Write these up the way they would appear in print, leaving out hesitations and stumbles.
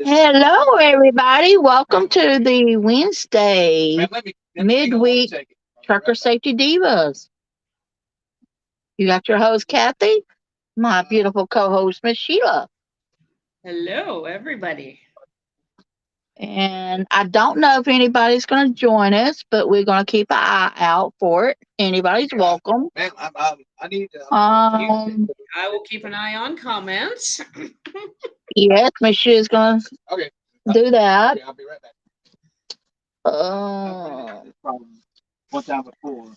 Hello, everybody. Welcome to the Wednesday midweek Trucker Safety Divas. You got your host, Kathy, my beautiful co host, Miss Sheila. Hello, everybody. And I don't know if anybody's going to join us, but we're going to keep an eye out for it. Anybody's welcome. Um, I will keep an eye on comments. yes, Miss Sheila's going to do that. Um,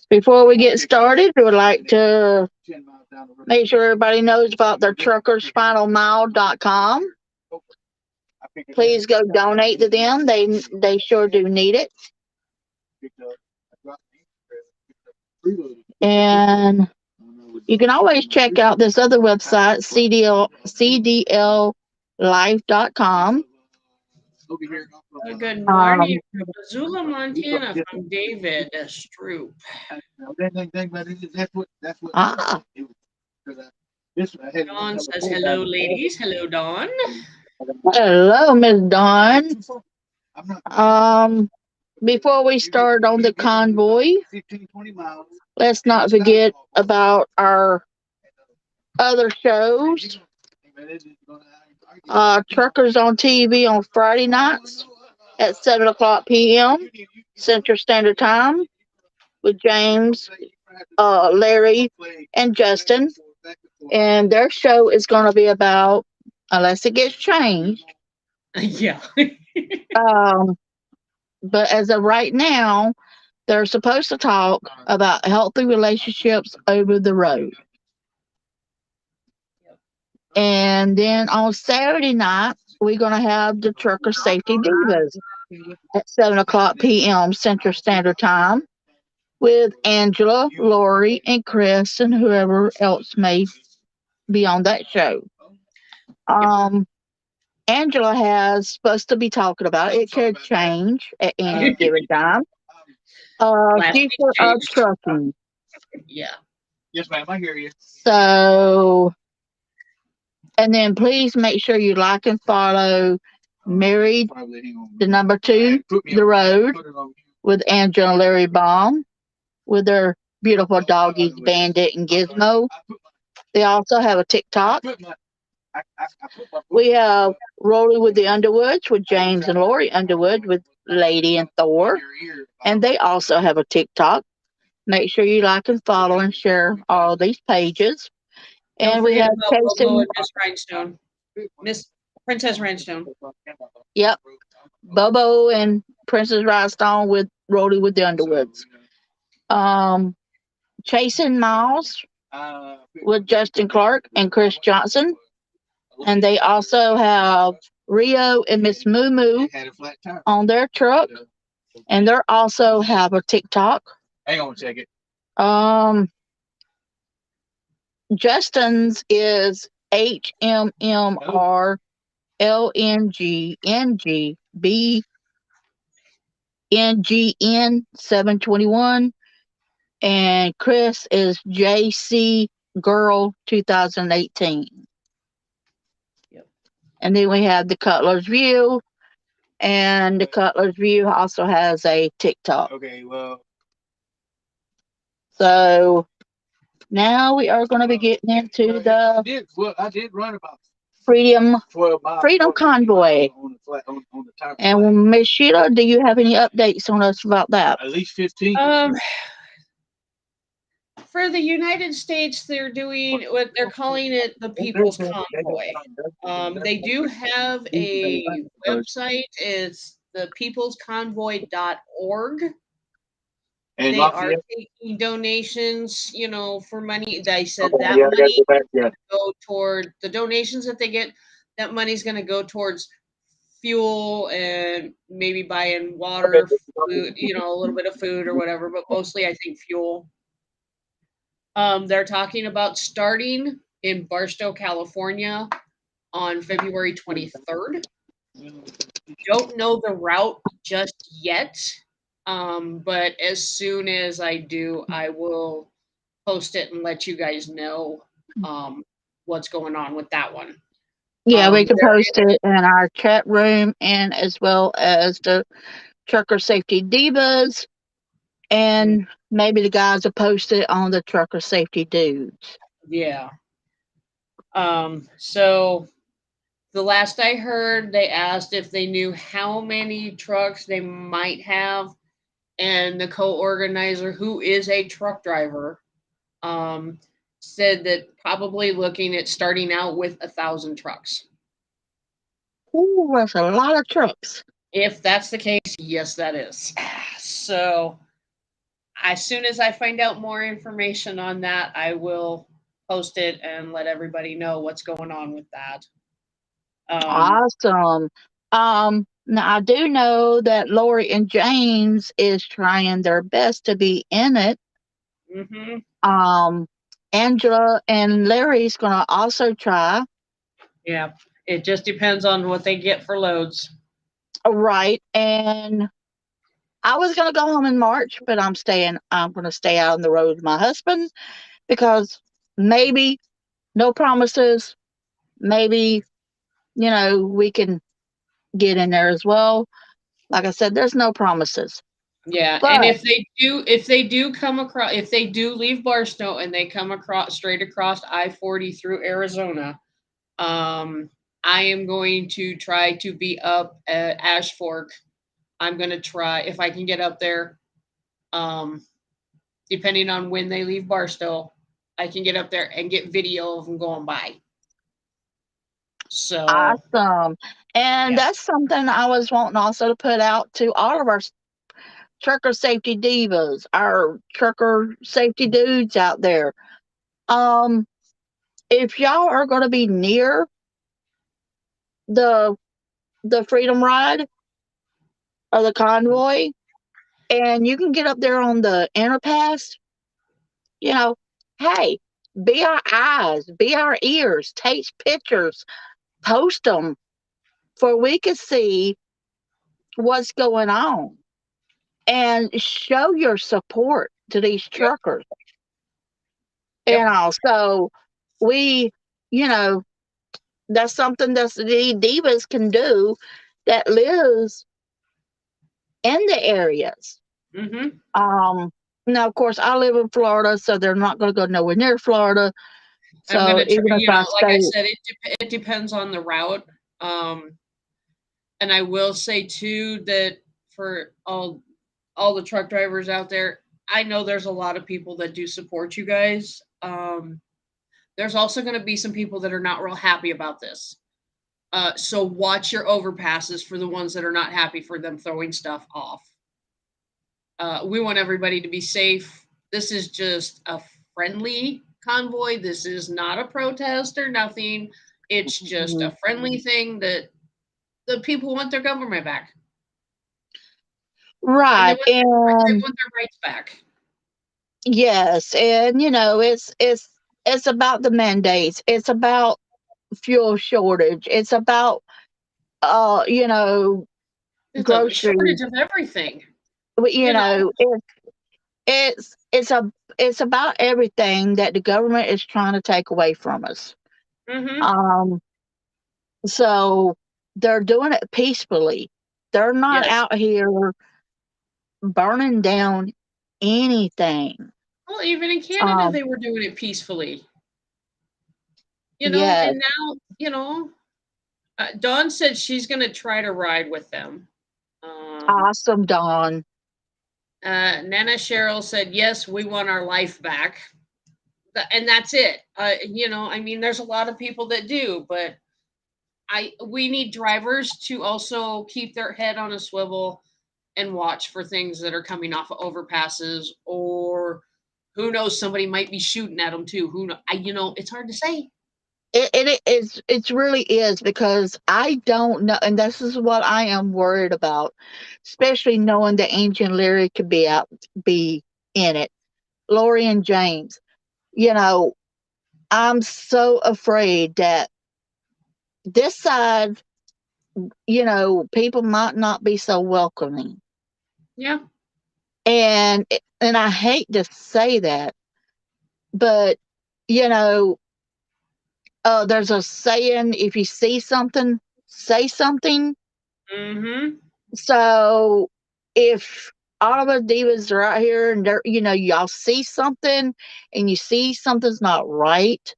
Before we get started, we would like to make sure everybody knows about their truckersfinalmile.com. Please go donate to them. They sure do need it. And you can always check out this other website, cdllife.com. Good morning from Missoula, Montana, from David Stroop. Ah, Dawn says, hello, ladies. Hello, Dawn. hello, Miss Dawn. Um, Before we start on the convoy, let's not forget about our other shows. Truckers on TV on Friday nights at 7 o'clock p.m. Central Standard Time with James, Larry, and Justin. And their show is going to be about, unless it gets changed. Yeah. Um, but as of right now, they're supposed to talk about healthy relationships over the road. And then on Saturday night, we're going to have the Trucker Safety Divas at 7 o'clock p.m. Central Standard Time with Angela, Lori, and Chris, and whoever else may be on that show. Um, Angela has supposed to be talking about it. It could change at any given time. Last week Future of changed. trucking. Yeah. So, and then please make sure you like and follow Married, the number two, the road with Angela and Larry Baum with their beautiful doggies, Bandit and Gizmo. They also have a TikTok. We have Rolling with the Underwoods with James and Lori Underwood with Lady and Thor. And they also have a TikTok. Make sure you like and follow and share all these pages. Don't And we forget have about Bobo Chasing. and Miss Rhinestone. Miss Princess Rhinestone. Yep. Bobo and Princess Rhinestone with Rolling with the Underwoods. Um, Chasing Miles with Justin Clark and Chris Johnson. And they also have Rio and Miss Moo Moo on their truck. And they also have a TikTok. Um, Justin's is HMMRLNGNGBNGN721. And Chris is JC Girl 2018. Yep. And then we have the Cutler's View, and the Cutler's View also has a TikTok. So now we are going to be getting into the Freedom Convoy. And Miss Sheila, do you have any updates on us about that? Um, for the United States, they're doing what they're calling it the People's Convoy. They do have a website. It's the peoplesconvoy.org. They are taking donations, for money. They said that money go toward the donations that they get. That money's going to go towards fuel and maybe buying water, food, a little bit of food or whatever, but mostly I think fuel. They're talking about starting in Barstow, California on February 23rd. Don't know the route just yet, but as soon as I do, I will post it and let you guys know what's going on with that one. Yeah, we can There post it in our chat room and as well as the Trucker Safety Divas, is, and maybe the guys will post it on the Trucker Safety Dudes. yeah. So the last I heard, they asked if they knew how many trucks they might have, and the co-organizer, who is a truck driver, um, said that probably looking at starting out with 1,000 trucks. Ooh, that's a lot of trucks. If that's the case, yes, that is. So as soon as I find out more information on that, I will post it and let everybody know what's going on with that. Um, Awesome. Now I do know that Lori and James is trying their best to be in it. hmm Um, Angela and Larry's gonna also try. Yeah, it just depends on what they get for loads. Right. And I was gonna go home in March, but I'm gonna stay out on the road with my husband because maybe, no promises, maybe, we can get in there as well. Like I said, there's no promises. Yeah, and But if they do come across, if they do leave Barstow and they come across straight across I-40 through Arizona, um, I am going to try to be up at Ash Fork. I'm going to try if I can get up there. Um, Depending on when they leave Barstow, I can get up there and get video of them going by. So awesome. And yeah, that's something I was wanting also to put out to all of our trucker safety divas, our trucker safety dudes out there. Um, if y'all are going to be near the Freedom Ride or the convoy, and you can get up there on the interpass, you know, hey, be our eyes, be our ears, take pictures, post them for we can see what's going on and show your support to these yep, truckers. yep, And also, we, you know, that's something that the divas can do that lives in the areas. hmm Um, Now, of course, I live in Florida, so they're not going to go nowhere near Florida. I'm So gonna try. even if I Like I stay, said, it depends on the route. Um, and I will say too that for all the truck drivers out there, I know there's a lot of people that do support you guys. There's also going to be some people that are not real happy about this. So watch your overpasses for the ones that are not happy for them throwing stuff off. We want everybody to be safe. This is just a friendly convoy. This is not a protest or nothing. It's just a friendly thing that the people want their government back, and right, they and want their rights back. yes, and it's about the mandates. It's about fuel shortage. It's about uh, you know, It's a groceries. shortage of everything, You you know. know, it's it's a it's about everything that the government is trying to take away from us. hmm Um, so they're doing it peacefully. They're not Yes. out here burning down anything. Well, even in Canada, Um, they were doing it peacefully, yeah, and now, Dawn said she's going to try to ride with them. Um, awesome, Dawn. Nana Cheryl said, yes, we want our life back. And that's it. I mean, there's a lot of people that do, but we need drivers to also keep their head on a swivel and watch for things that are coming off of overpasses, or who knows, somebody might be shooting at them too. Who know? It's hard to say. It really is because I don't know, and this is what I am worried about, especially knowing that Angie and Larry could be in it. Lori and James, you know, I'm so afraid that this side, people might not be so welcoming, Yeah. and I hate to say that, but you know, there's a saying, if you see something, say something. Mm-hmm. So if all of us divas are out here and they're, y'all see something and you see something's not right,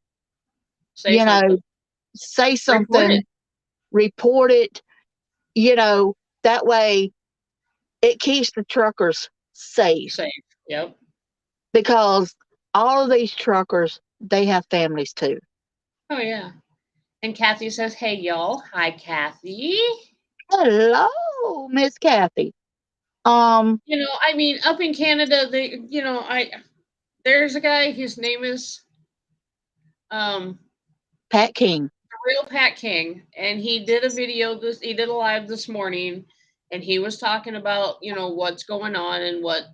Say you know, something. say Report something, it. report it, you know, that way it keeps the truckers safe Safe. Yep. because all of these truckers, they have families too. Oh yeah. And Kathy says, "Hey y'all, hi Kathy." Hello, Miss Kathy. Um, I mean, up in Canada, I there's a guy. His name is um Pat King. real Pat King, and he did a video. He did a live this morning, and he was talking about what's going on and what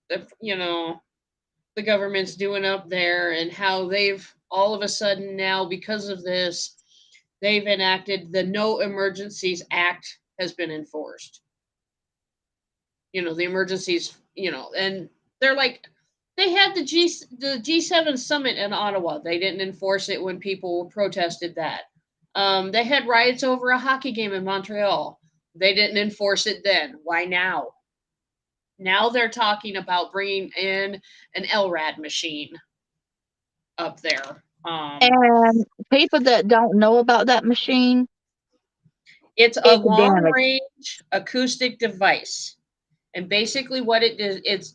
the government's doing up there, and how they've all of a sudden now, because of this, they've enacted the No Emergencies Act has been enforced. The emergencies, and they're like, they had the G7 summit in Ottawa. They didn't enforce it when people protested that. They had riots over a hockey game in Montreal. They didn't enforce it then. Why now? Now they're talking about bringing in an LRAD machine up there. And people that don't know about that machine, It's a it's long damaged. range acoustic device. And basically, what it is, it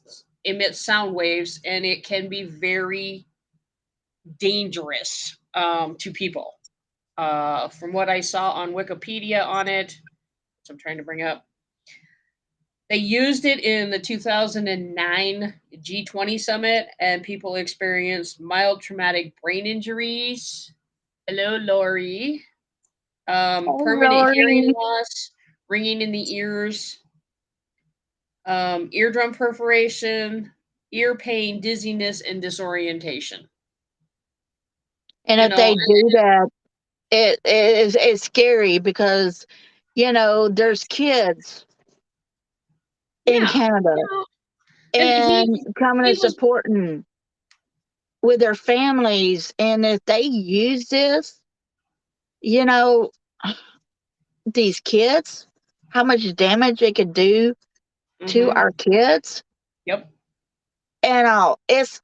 emits sound waves, and it can be very dangerous to people. From what I saw on Wikipedia on it, which I'm trying to bring up, they used it in the 2009 G20 summit, and people experienced mild traumatic brain injuries. Hello, Lori. Oh, Permanent hearing Lordy. loss, ringing in the ears, eardrum perforation, ear pain, dizziness, and disorientation. And You if know, they do that, it's scary because, there's kids in yeah, Canada and and coming he and was, supporting with their families. And if they use this, you know, these kids, how much damage it could do to mm-hmm, our kids. yep, And it's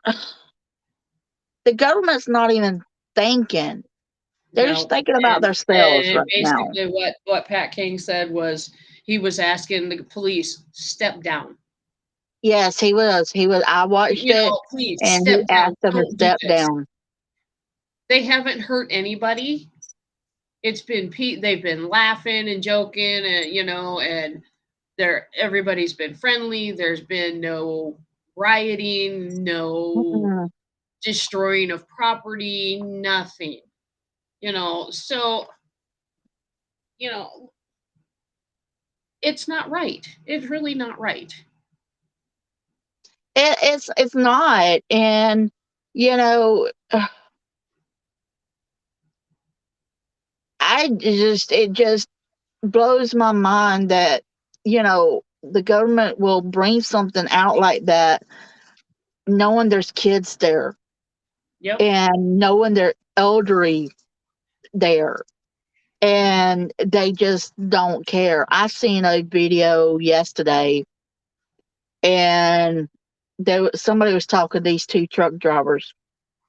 the government's not even thinking. They're just no, thinking about themselves and right now. basically what Pat King said was he was asking the police step down. Yes, he was. He was. I watched it, Please and he step down. asked them to Don't do step this. down. They haven't hurt anybody. They've been laughing and joking, and everybody's been friendly. There's been no rioting, no Mm. destroying of property, nothing. So you know it's not right. It's really not right. It's not, and you know, it just blows my mind that the government will bring something out like that, knowing there's kids there Yep. and knowing they're elderly there, and they just don't care. I seen a video yesterday, and somebody was talking to these two truck drivers.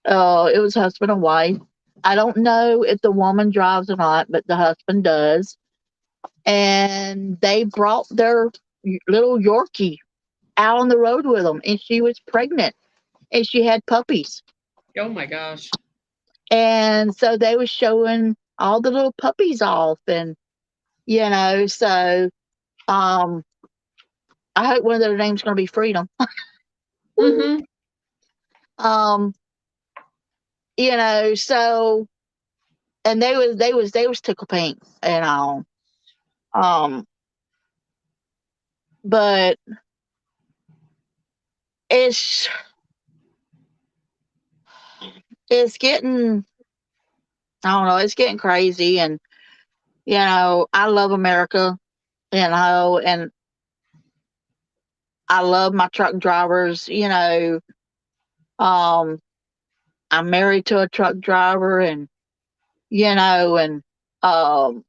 It was husband and wife. I don't know if the woman drives or not, but the husband does. And they brought their little Yorkie out on the road with them, and she was pregnant, and she had puppies. Oh my gosh. And so they were showing all the little puppies off, and so um, I hope one of their names going to be Freedom. Mm-hmm. um, so and they was tickle pink and all. Um, but it's it's getting, I don't know, it's getting crazy. And I love America, and I love my truck drivers. Um, I'm married to a truck driver, and and um,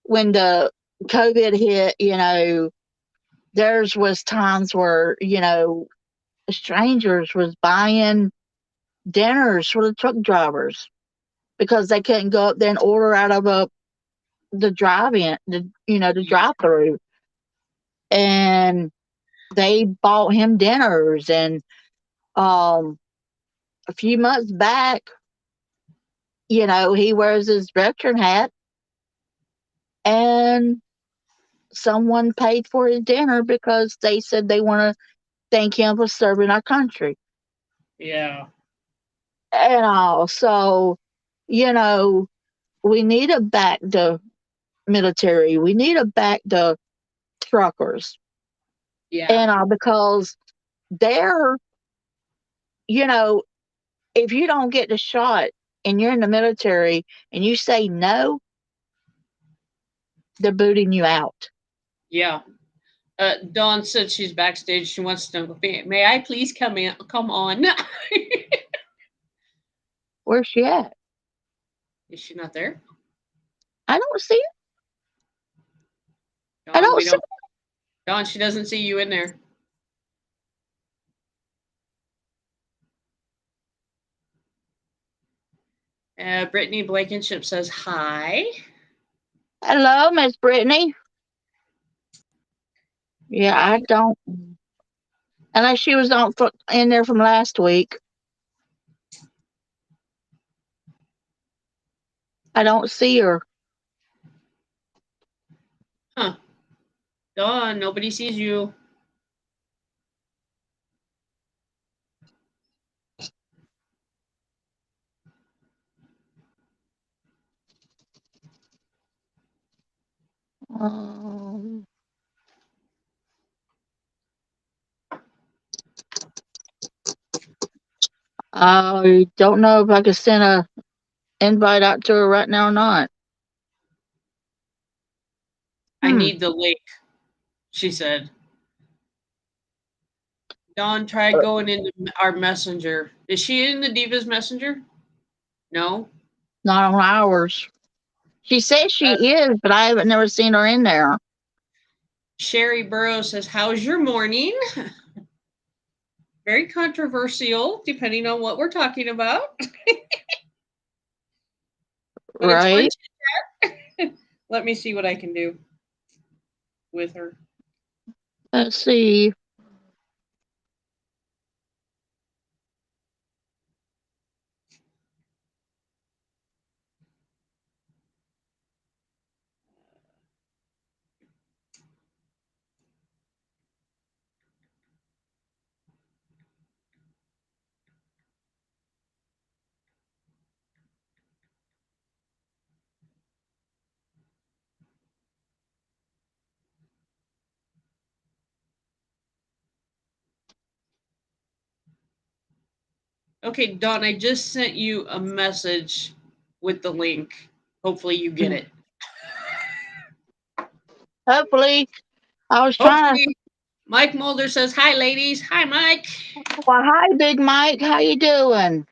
when the COVID hit, theirs was times where, strangers was buying dinners for the truck drivers because they couldn't go up there and order out of the drive-in, the drive-through, and they bought him dinners. And um, a few months back, he wears his veteran hat, and someone paid for his dinner because they said they want to thank him for serving our country Yeah. and all. So, you know, we need to back the military. We need to back the truckers Yeah. and all because they're, you know, if you don't get the shot and you're in the military and you say no, they're booting you out. Yeah. Dawn said she's backstage. She wants to know, may I please come in? Come on. Where's she at? Is she not there? I don't see it. I Dawn, don't we see don't. Dawn, she doesn't see you in there. Brittany Blankenship says hi. Hello, Miss Brittany. Yeah, I don't. Unless she was in there from last week. I don't see her. Huh. Dawn, nobody sees you. Um, I don't know if I could send a invite out to her right now or not. I Hmm. need the link, she said. Dawn tried going into our messenger. Is she in the Divas messenger? No. Not on ours. She says she is, but I haven't never seen her in there. Sherry Burrows says, how's your morning? Very controversial, depending on what we're talking about. But it's fun Right? to chat. Let me see what I can do with her. Let's see. Okay, Dawn, I just sent you a message with the link. Hopefully you get it. Hopefully, I was trying to. Hopefully. Mike Mulder says, hi, ladies. Hi, Mike. Well, hi, Big Mike. How you doing?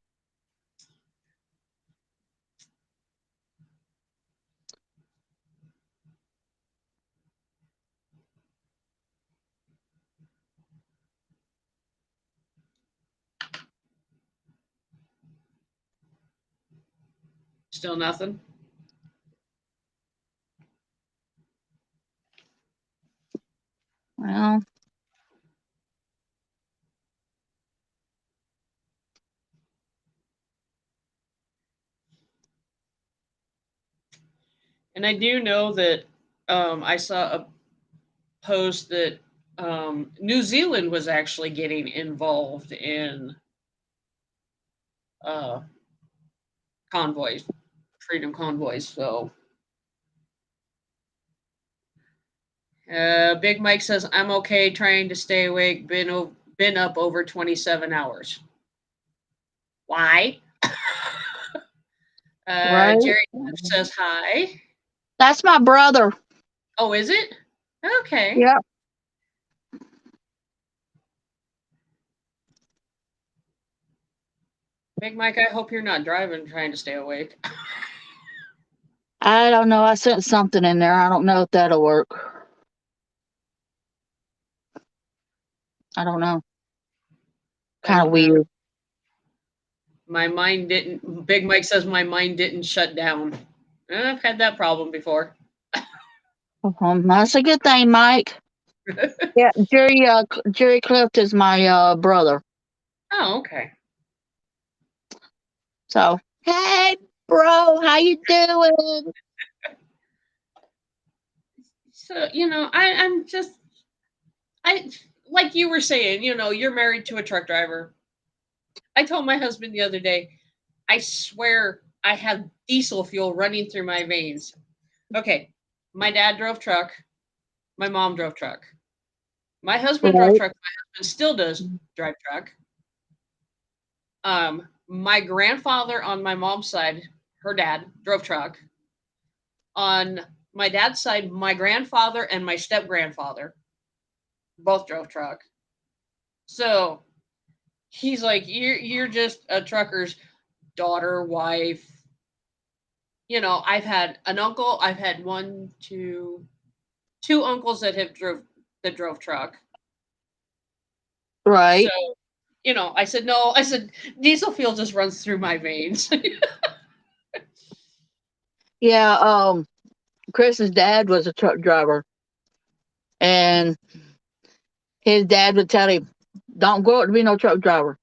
Still nothing? Well, And I do know that I saw a post that New Zealand was actually getting involved in uh, convoys, freedom convoys. So Big Mike says, I'm okay trying to stay awake. Been up over 27 hours. Why? right? Jerry says hi. That's my brother. Oh, is it? Okay. Yep. Big Mike, I hope you're not driving trying to stay awake. I don't know. I sent something in there. I don't know if that'll work. I don't know. I Kind of don't know. weird. My mind didn't. Big Mike says my mind didn't shut down. I've had that problem before. That's a good thing, Mike. Yeah, Jerry Clift is my brother. Oh, okay. So, hey, bro, how you doing? So I'm just I like you were saying. You're married to a truck driver. I told my husband the other day. I swear I have diesel fuel running through my veins. Okay, my dad drove truck. My mom drove truck. My husband drove Right, truck. My husband still does drive truck. My grandfather on my mom's side, her dad drove truck. On my dad's side, my grandfather and my step grandfather both drove truck. So he's like, you're just a trucker's daughter, wife. I've had an uncle. I've had two uncles that drove truck. So right. I said no. I said diesel fuel just runs through my veins. Yeah, Chris's dad was a truck driver, and his dad would tell him, "Don't grow up to be no truck driver."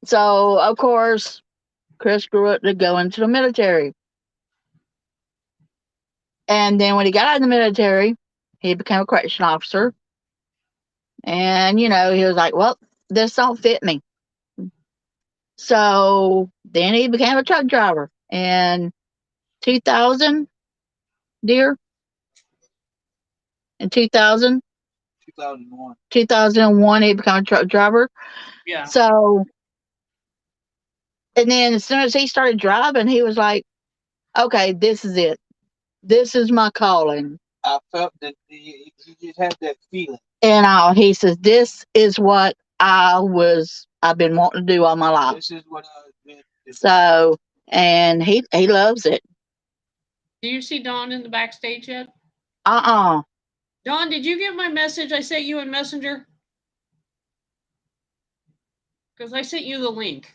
So, of course, Chris grew up to go into the military, and then when he got out of the military, he became a correction officer, and he was like, "Well, this don't fit me." So then he became a truck driver. And 2000, dear, in 2001, he became a truck driver. Yeah. So, and then as soon as he started driving, he was like, okay, this is it. This is my calling. I felt that he just had that feeling. And he says, this is what I've been wanting to do all my life. This is what I've been doing. So, and he loves it. Do you see Dawn in the backstage yet? Uh-uh. Dawn, did you get my message I sent you in Messenger? Because I sent you the link.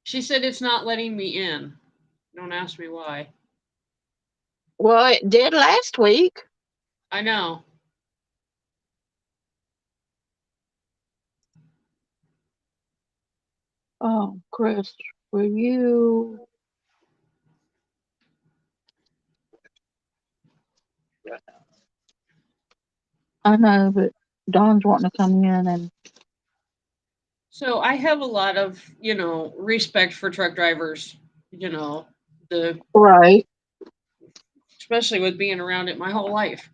She said it's not letting me in. Don't ask me why. Well, it did last week. I know. Oh, Chris, were you? I know, but Dawn's wanting to come in and So I have a lot of, respect for truck drivers, the right, especially with being around it my whole life.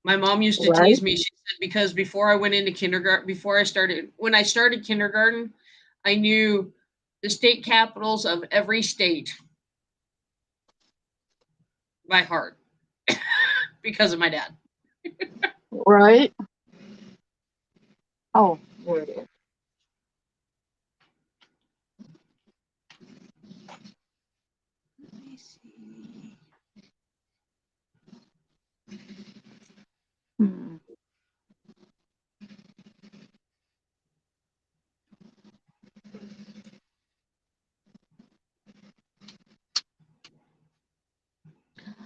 My mom used to right, tease me. She said because before I went into kindergarten, when I started kindergarten, I knew the state capitals of every state by heart because of my dad. right. Oh, there it is. Let me see. Hmm.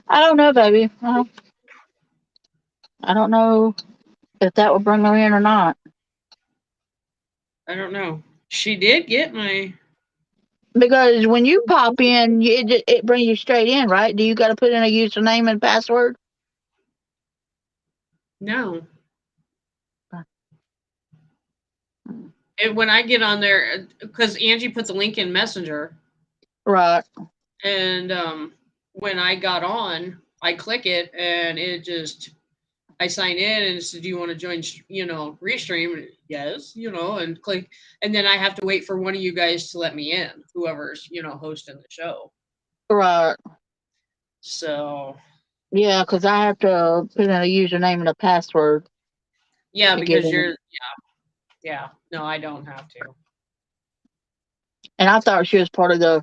I don't know, baby. I don't know if that will bring her in or not. I don't know. She did get my Because when you pop in, it brings you straight in, right? Do you got to put in a username and password? no. Hmm. And when I get on there, because Angie put the link in Messenger, Right, and when I got on, I click it, and I sign in, and it says, "Do you want to join? Restream?" Yes, and click, and then I have to wait for one of you guys to let me in, whoever's hosting the show. right. So Yeah, because I have to put in a username and a password yeah, to get because in. Yeah. No, I don't have to. And I thought she was part of the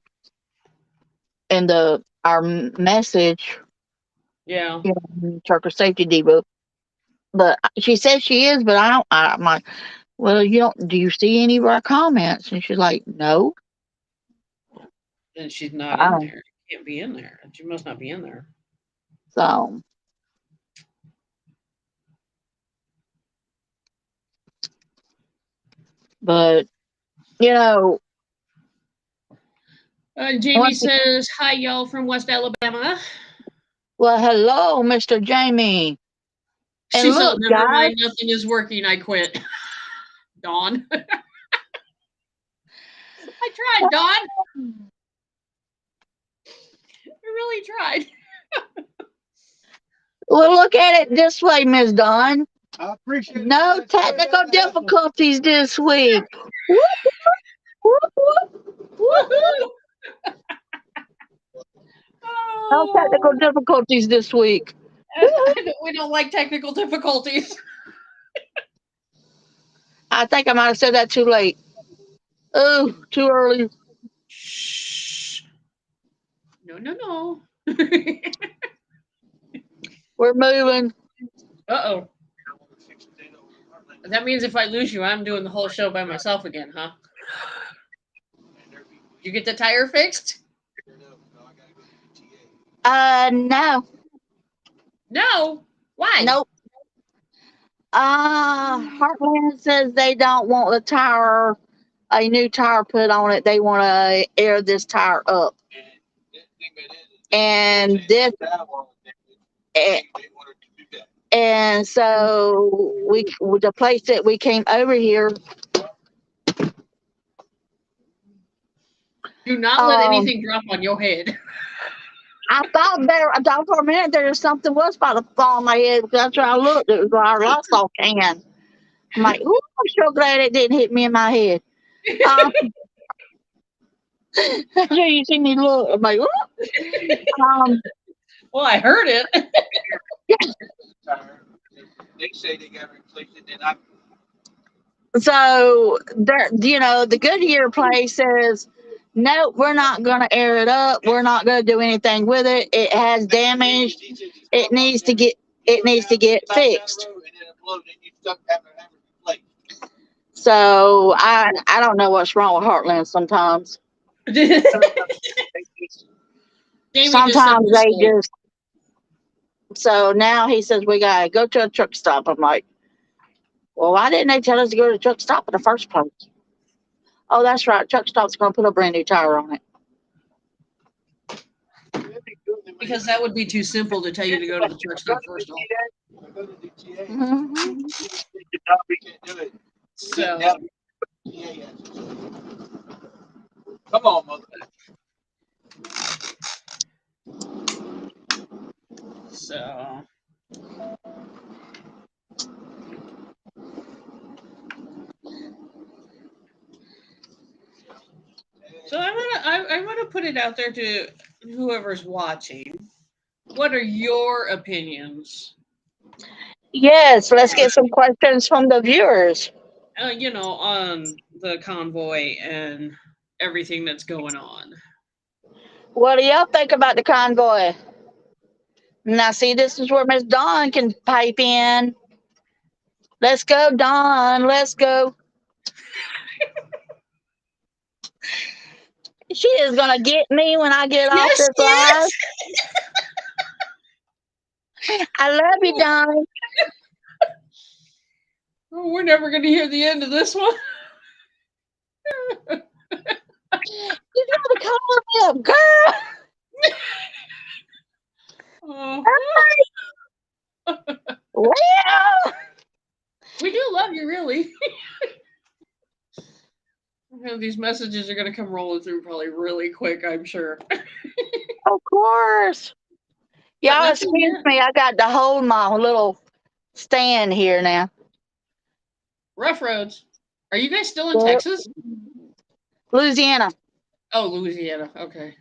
in the our message, Yeah. trucker safety diva. But she says she is, but I don't. I'm like, well, you don't. Do you see any of our comments? And she's like, no. And she's not I in don't. there. She can't be in there. She must not be in there. So, but you know, Jamie once. says, hi, y'all from West Alabama. Well, hello, Mr. Jamie. And She said, look, never guys. mind, nothing is working. I quit. Dawn. I tried, Dawn. I really tried. Well, look at it this way, Miss Dawn. I appreciate no technical difficulties this week. Whoop, whoop, whoop, whoop, whoop. Woohoo! No technical Oh, difficulties this week. Woo-hoo. we don't like technical difficulties. I think I might have said that too late. Oh, too early. Shh. No, no, no. We're moving. Uh-oh. That means if I lose you, I'm doing the whole show by myself again, huh? You get the tire fixed? No. No. Why? Nope. Heartland says they don't want a new tire put on it. They want to air this tire up. And this, and, and so the place that we came over here, Do not let um, anything drop on your head. I thought for a minute there was something was about to fall on my head because that's where I looked. It was our Lysol can. I'm like, ooh, I'm so glad it didn't hit me in my head. Um, so you see me look. I'm like, ooh. Well, I heard it. They say they got replaced, and then so there, the Goodyear place says, no, we're not going to air it up. We're not going to do anything with it. It has damaged. It needs to get fixed. So I don't know what's wrong with Heartland sometimes. Jamie just said Sometimes they whistle. just. So now he says we gotta go to a truck stop. I'm like, well, why didn't they tell us to go to the truck stop in the first place? Oh, that's right. Truck stop's gonna put a brand new tire on it. Because that would be too simple to tell you to go to the truck stop first of all. Mm-hmm. So, Come on, mother. so I want to put it out there to whoever's watching. What are your opinions? Yes, let's get some questions from the viewers. On the convoy and everything that's going on. What do y'all think about the convoy? Now, see, this is where Miss Dawn can pipe in. Let's go, Dawn. Let's go. She is gonna get me when I get off Yes, this live. yes. I love you, Dawn. Oh, we're never going to hear the end of this one. You gotta call me up, girl. Oh, Well, we do love you, really. These messages are going to come rolling through probably really quick, I'm sure. of course. But Y'all nothing excuse yet. me. I got to hold my little stand here now. Rough roads. Are you guys still in Yep. Texas? Louisiana. Oh, Louisiana. Okay.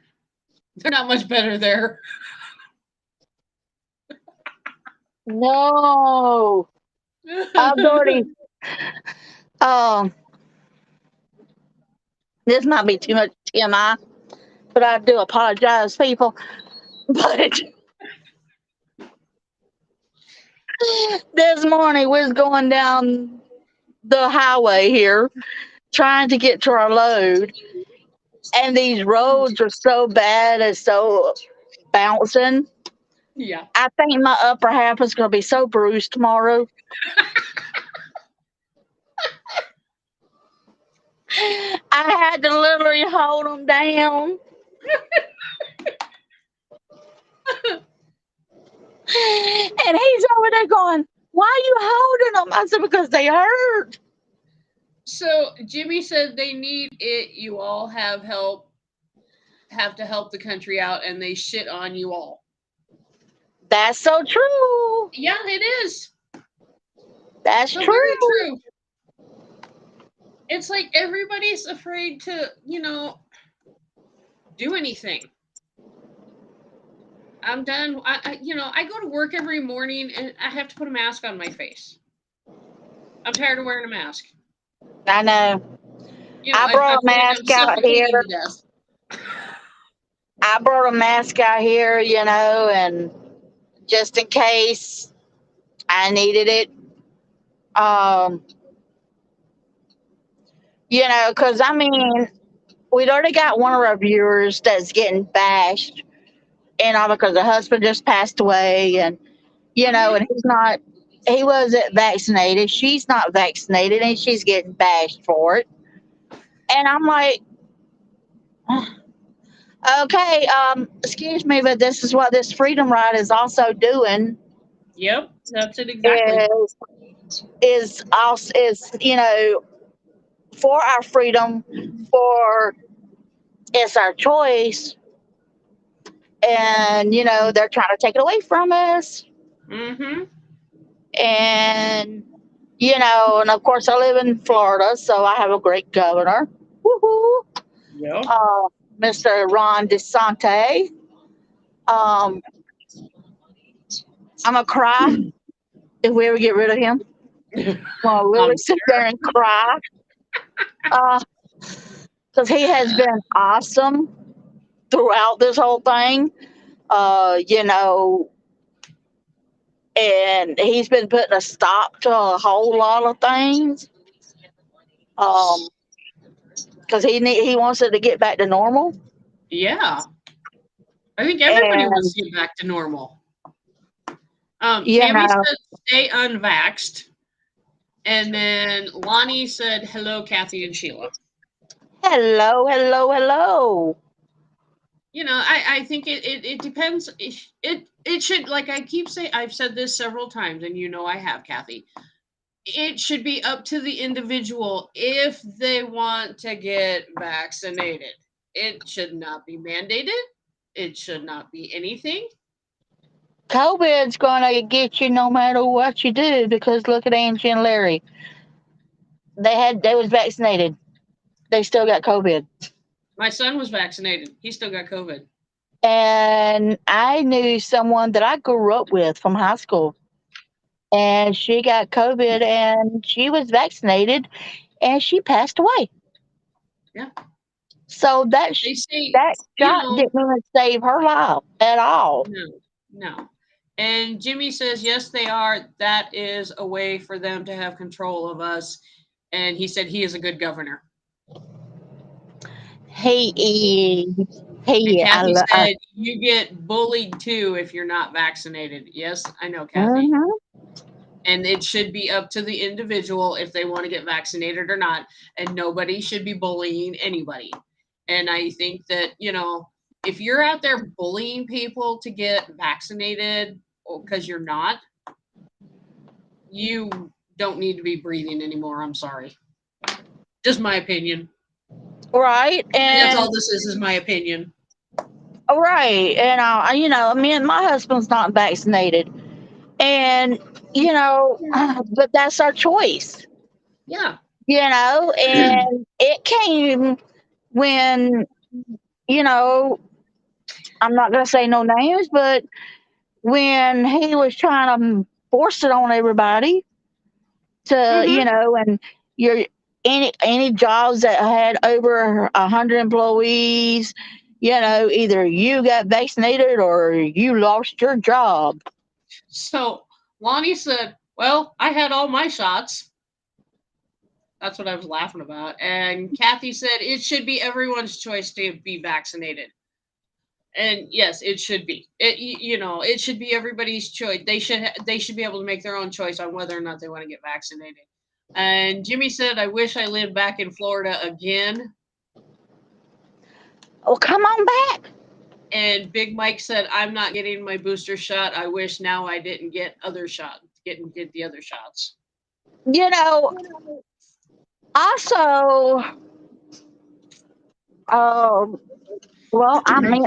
They're not much better there. No. I've already Um, this might be too much TMI, but I do apologize, people. But this morning we was going down the highway here, trying to get to our load, and these roads are so bad and so bouncing. Yeah. I think my upper half is going to be so bruised tomorrow. I had to literally hold them down. And he's over there going, "Why are you holding them?" I said, "Because they hurt." So Jimmy said they need it. You all have to help the country out, and they shit on you all. That's so true. Yeah, it is. That's So true. very true. It's like everybody's afraid to, do anything. I'm done. I go to work every morning and I have to put a mask on my face. I'm tired of wearing a mask. I know. I I brought a feel like I'm mask out here. suffocating to death. I brought a mask out here, and just in case I needed it. Um, because I mean, we'd already got one of our viewers that's getting bashed, because the husband just passed away, and Hmm. and he wasn't vaccinated. She's not vaccinated, and she's getting bashed for it. And I'm like, okay, excuse me, but this is what this freedom ride is also doing. Yep, that's it exactly. Is also is for our freedom, for it's our choice, and they're trying to take it away from us. Hmm. And and of course I live in Florida, so I have a great governor. Woohoo! Yep. uh, Mr. Ron DeSantis. um, I'm gonna cry if we ever get rid of him. I'm gonna Um, really sit there and cry, because he has been awesome throughout this whole thing. uh, you know and he's been putting a stop to a whole lot of things, because he wants it to get back to normal. yeah, I think everybody wants And to get back to normal. you Tammy know said stay unvaxxed, and then Lonnie said hello, Kathy and Sheila. hello, hello, hello. I think it depends. It should, like I keep saying, I've said this several times, and I have, Kathy. It should be up to the individual if they want to get vaccinated. It should not be mandated. It should not be anything. COVID's gonna get you no matter what you do, because look at Angie and Larry. They was vaccinated. They still got COVID. My son was vaccinated. He still got COVID. And I knew someone that I grew up with from high school, and she got COVID, and she was vaccinated, and she passed away. Yeah. So They say, that shot didn't even save her life at all. no, no. And Jimmy says, yes, they are. That is a way for them to have control of us. And he said he is a good governor. And I Kathy love. said, you get bullied too if you're not vaccinated. Yes, I know, Kathy. Mhm. And it should be up to the individual if they want to get vaccinated or not. And nobody should be bullying anybody. And I think that, if you're out there bullying people to get vaccinated because you're not, you don't need to be breathing anymore. I'm sorry. Just my opinion. Right, That's and all this is my opinion. right, and me and my husband's not vaccinated, and but that's our choice. Yeah. And it came when you know I'm not gonna say no names, but when he was trying to force it on everybody to Hmm. and you're any jobs that had over 100 employees, either you got vaccinated or you lost your job. So Lonnie said, "Well, I had all my shots." That's what I was laughing about. And Kathy said it should be everyone's choice to be vaccinated. And yes, it should be. It should be everybody's choice. They should be able to make their own choice on whether or not they want to get vaccinated. And Jimmy said, "I wish I lived back in Florida again." Oh, come on back. And Big Mike said, "I'm not getting my booster shot. I wish now I didn't get the other shots." You know, also, um, well, I mean,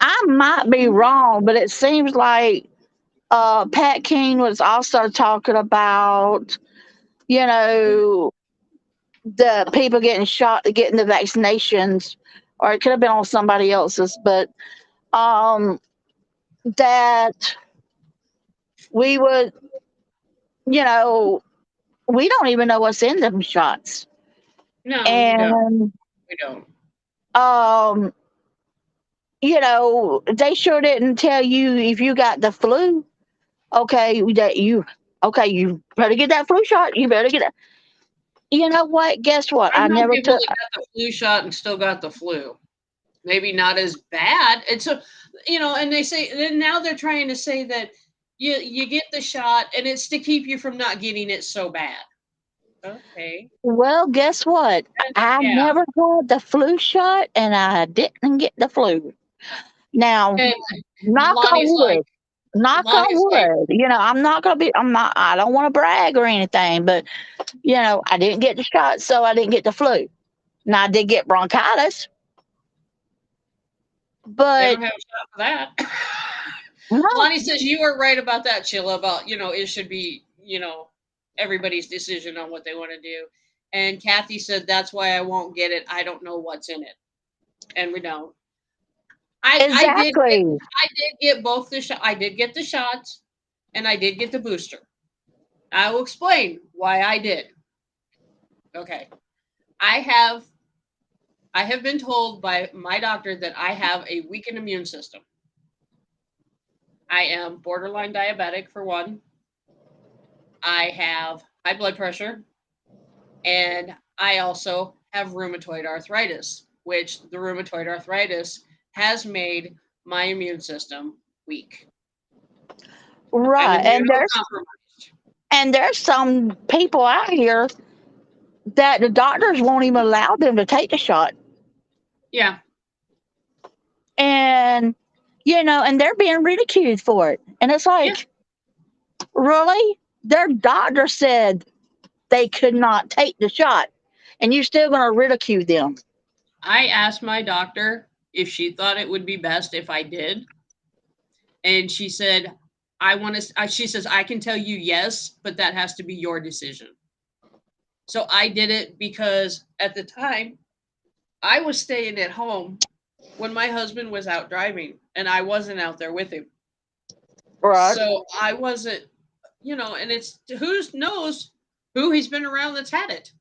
I might be wrong, but it seems like Pat King was also talking about, you know, the people getting shot, getting the vaccinations, or it could have been on somebody else's, but um, that we would, you know, we don't even know what's in them shots. No, you don't. And, We don't. um, they sure didn't tell you if you got the flu. You better get that flu shot. You better get it. You know what? Guess what? I've I known never people took. that got the flu shot and still got the flu. Maybe not as bad. And so, and they say, then now they're trying to say that you get the shot and it's to keep you from not getting it so bad. Okay. Well, guess what? And, I yeah. never had the flu shot, and I didn't get the flu. Now, And knock on Lonnie's like, wood. Knock on Lonnie's like, wood. I'm not gonna be. I'm not. I don't want to brag or anything, but I didn't get the shot, so I didn't get the flu. Now I did get bronchitis, they but don't have a shot for that. no, Lonnie says you are right about that, Sheila, about, it should be, everybody's decision on what they want to do. And Kathy said, that's why I won't get it. I don't know what's in it. And we don't. I did get exactly. I did get both the shot. I did get the shots and I did get the booster. I will explain why I did. Okay. I have I have been told by my doctor that I have a weakened immune system. I am borderline diabetic for one. I have high blood pressure and I also have rheumatoid arthritis, which the rheumatoid arthritis has made my immune system weak. I'm Right, immunocompromised. and there's some people out here that the doctors won't even allow them to take the shot, Yeah. and and they're being ridiculed for it, and it's Yeah. like, really, their doctor said they could not take the shot, and you're still going to ridicule them. I asked my doctor if she thought it would be best if I did, and she said, "I want to." She says, "I can tell you yes, but that has to be your decision." So I did it because at the time I was staying at home when my husband was out driving, and I wasn't out there with him. Right. So I wasn't, and it's who knows who he's been around that's had it,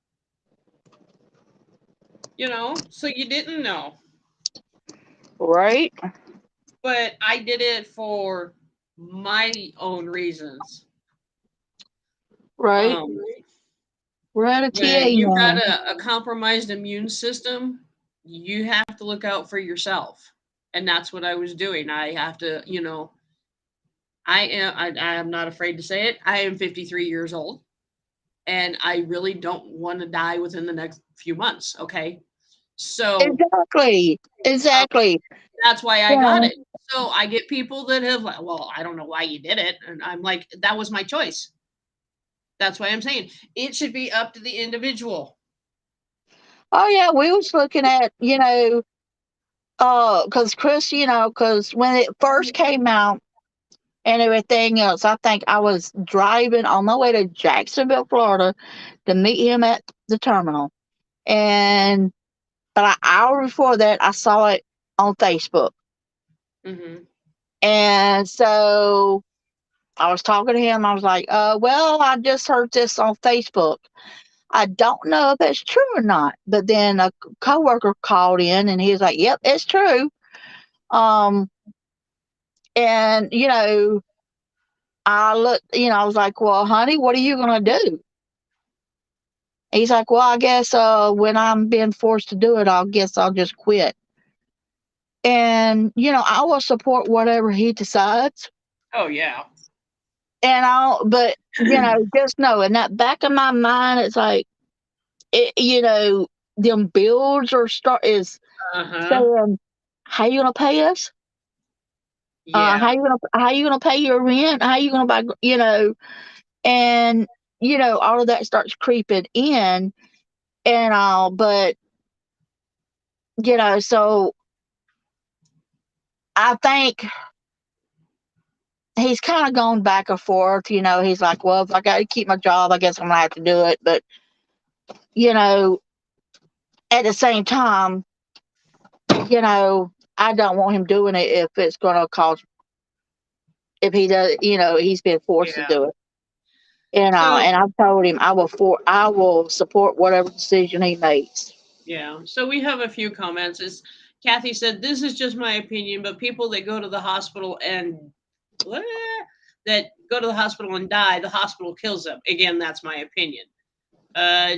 So you didn't know. Right. But I did it for my own reasons. Right. Um, Right at when you've got now. a compromised immune system, you have to look out for yourself, and that's what I was doing. I have to, I am not afraid to say it. I am 53 years old, and I really don't want to die within the next few months. Okay, so Exactly. um, Exactly. that's why I got Yeah. it. So I get people that have, like, well, I don't know why you did it, and I'm like, that was my choice. That's why I'm saying it should be up to the individual. Oh yeah, we was looking at, because Chris, because when it first came out and everything else, I think I was driving on my way to Jacksonville, Florida, to meet him at the terminal, and but an hour before that, I saw it on Facebook, Hmm. and so I was talking to him. I was like, well, I just heard this on Facebook. I don't know if it's true or not. But then a coworker called in and he was like, "Yep, it's true." Um, and I looked, I was like, "Well, honey, what are you gonna do?" He's like, "Well, I guess when I'm being forced to do it, I guess I'll just quit." And I will support whatever he decides. Oh yeah. But just know in that back of my mind, it's like, them bills are is Uh-huh. saying, "How you gonna pay us? Yeah. How you gonna pay your rent? How you gonna buy?" And all of that starts creeping in, and all. But so I think he's kind of gone back and forth. He's like, "Well, if I got to keep my job, I guess I'm gonna have to do it." But you know, at the same time, I don't want him doing it if it's gonna cause if he does. He's been forced to Yeah. do it. So And I've told him I will support whatever decision he makes. yeah. So we have a few comments. Is Kathy said, "This is just my opinion, but people that go to the hospital and what? That go to the hospital and die, the hospital kills them." Again, that's my opinion.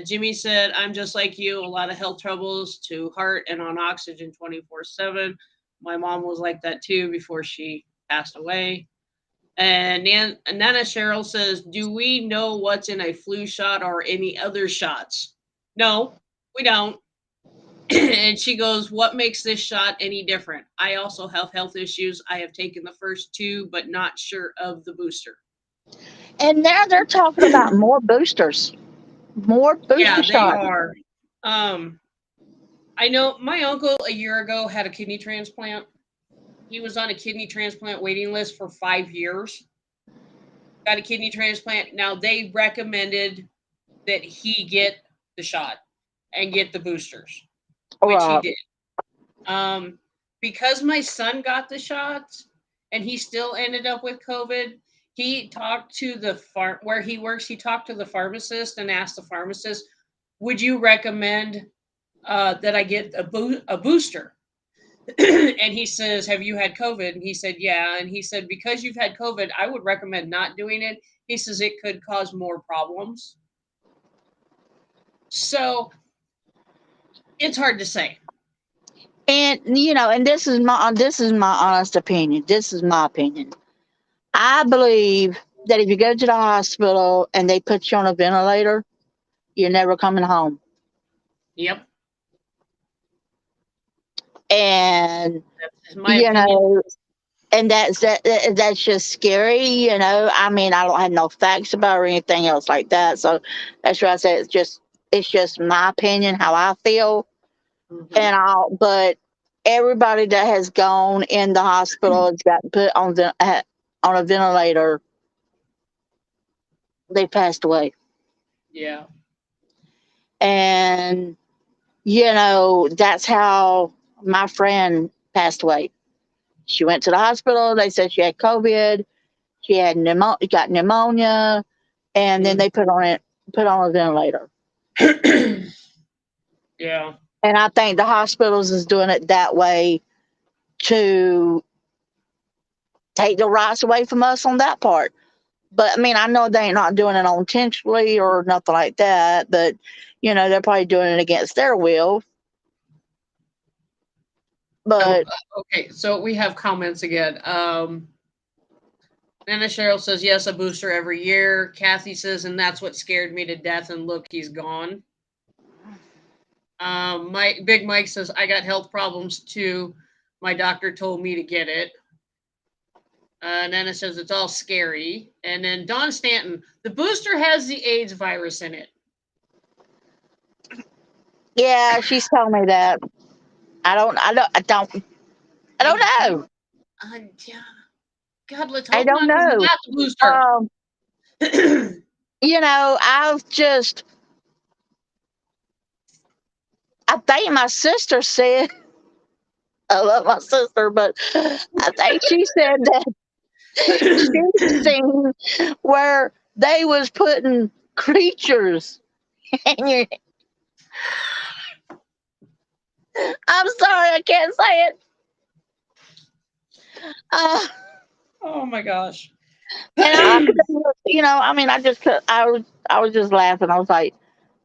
Jimmy said, "I'm just like you, a lot of health troubles to heart and on oxygen 24/7. My mom was like that too before she passed away." And Nana Cheryl says, "Do we know what's in a flu shot or any other shots?" No, we don't. And she goes, "What makes this shot any different? I also have health issues. I have taken the first two, but not sure of the booster." And now they're talking about more booster Yeah, they shots. are. Um, I know my uncle a year ago had a kidney transplant. He was on a kidney transplant waiting list for 5 years. Got a kidney transplant. Now they recommended that he get the shot and get the boosters, which he Right. did. Um, because my son got the shots and he still ended up with COVID, he talked to the farm where he works. He talked to the pharmacist and asked the pharmacist, "Would you recommend that I get a booster?" And he says, "Have you had COVID?" And he said, "Yeah." And he said, "Because you've had COVID, I would recommend not doing it." He says it could cause more problems. So it's hard to say. And and this is my honest opinion. This is my opinion. I believe that if you go to the hospital and they put you on a ventilator, you're never coming home. Yep, And that's my you opinion. know, and that's just scary. I mean, I don't have no facts about it or anything else like that. So that's why I say it's just my opinion, how I feel, Hmm. and all. But everybody that has gone in the hospital has got put on a ventilator. They passed away, Yeah. and that's how my friend passed away. She went to the hospital. They said she had COVID. She had got pneumonia, and then Mm. they put on a ventilator. Yeah. And I think the hospitals is doing it that way to take the rights away from us on that part. But I mean, I know they ain't not doing it intentionally or nothing like that. But they're probably doing it against their will. So But okay, so we have comments again. Nana Cheryl says yes, a booster every year. Kathy says, and that's what scared me to death. And look, he's gone. Mike, Big Mike says I got health problems too. My doctor told me to get it. Nana says it's all scary. And then Don Stanton, the booster has the AIDS virus in it. yeah, she's telling me that. I don't I know. don't. Yeah. God, let's I hope don't not because we know. got the booster. Um, I've just I think my sister said I love my sister, but I think she said that she seen where they was putting creatures. And I'm sorry, I can't say it. Uh, Oh my gosh. and I couldn't, I mean, I just could. I was just laughing. I was like,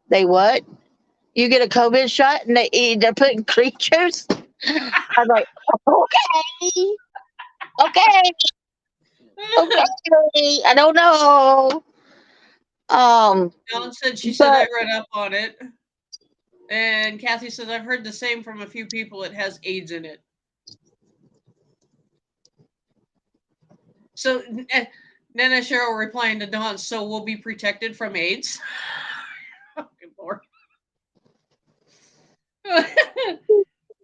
"They what? You get a COVID shot and they're putting creatures?" I was like, "Okay, okay, okay. I don't know." Um, Dawn said she said I but read up on it. And Kathy says I've heard the same from a few people. It has AIDS in it. So Nana Cheryl replying to Dawn, so we'll be protected from AIDS. Good Lord.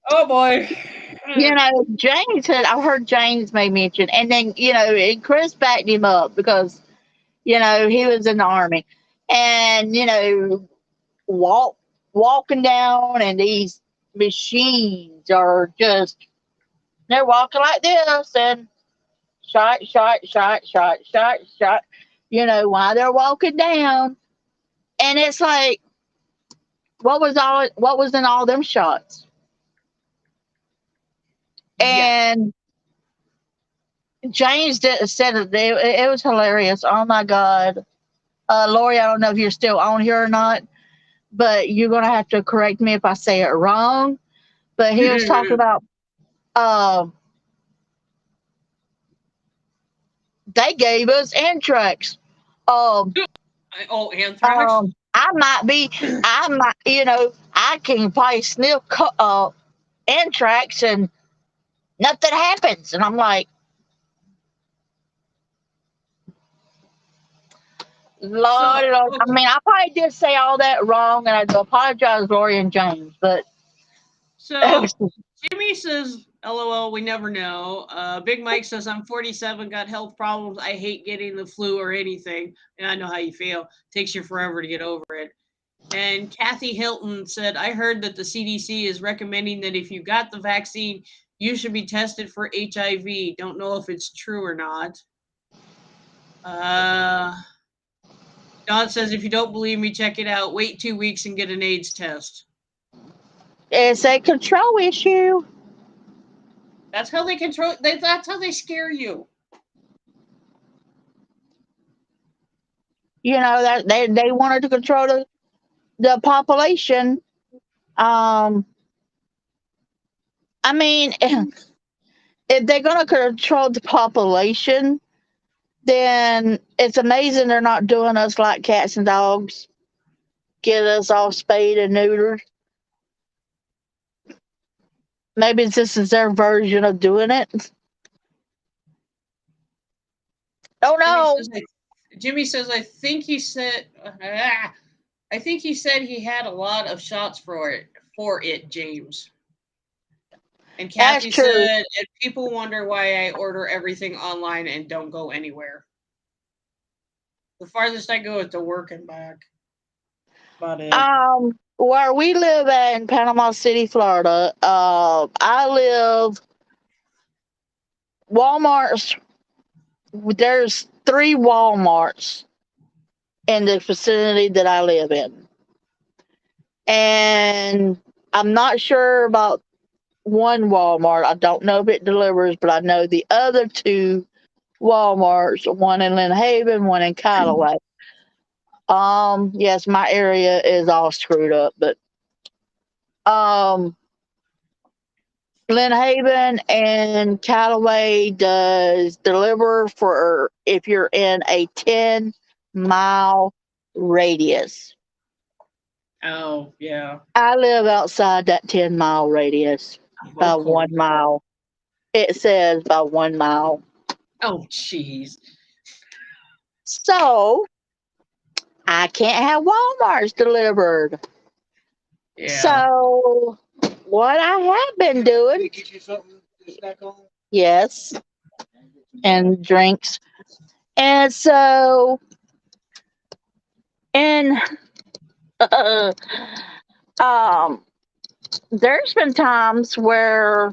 Oh boy. James had. I heard James made mention, and then and Chris backed him up because he was in the army, and walking down, and these machines are just they're walking like this, and shot, shot, shot, shot, shot, shot. While they're walking down, and it's like, what was in all them shots? Yeah. And James said it was hilarious. Oh my god, Lori, I don't know if you're still on here or not, but you're gonna have to correct me if I say it wrong. But he was talking about uh, they gave us anthrax. Um, Oh, anthrax? I might be, I might, I can probably sniff anthrax and nothing happens. And I'm like, So, Lord, Lord. I mean, I probably did say all that wrong, and I do apologize, Lori and James, but so Jimmy says, LOL, we never know. Big Mike says, I'm 47, got health problems. I hate getting the flu or anything. And I know how you feel. Takes you forever to get over it. And Kathy Hilton said, I heard that the CDC is recommending that if you got the vaccine, you should be tested for HIV. Don't know if it's true or not. Uh, Don says, if you don't believe me, check it out. Wait 2 weeks and get an AIDS test. it's a control issue. That's how they control. That's how they scare you. That they wanted to control the population. Um, I mean, if they're going to control the population, then it's amazing they're not doing us like cats and dogs, get us all spayed and neutered. Maybe this is their version of doing it. Oh Jimmy no! says, Jimmy says, I think he said he had a lot of shots for it, James. And That's Kathy true. said, and people wonder why I order everything online and don't go anywhere. The farthest I go is to work and back. About it. Where we live at in Panama City, Florida, I live Walmart's. There's three Walmarts in the vicinity that I live in, and I'm not sure about one Walmart. I don't know if it delivers, but I know the other two Walmarts, one in Lynn Haven, one in Callaway. Yes, my area is all screwed up, but um, Lynn Haven and Callaway does deliver for if you're in a 10-mile radius. Oh, yeah. I live outside that 10-mile radius by Of course. 1 mile. It says by 1 mile. Oh, jeez. So I can't have Walmart's delivered. Yeah. So what I have been doing, yes, and drinks. And so, and um, there's been times where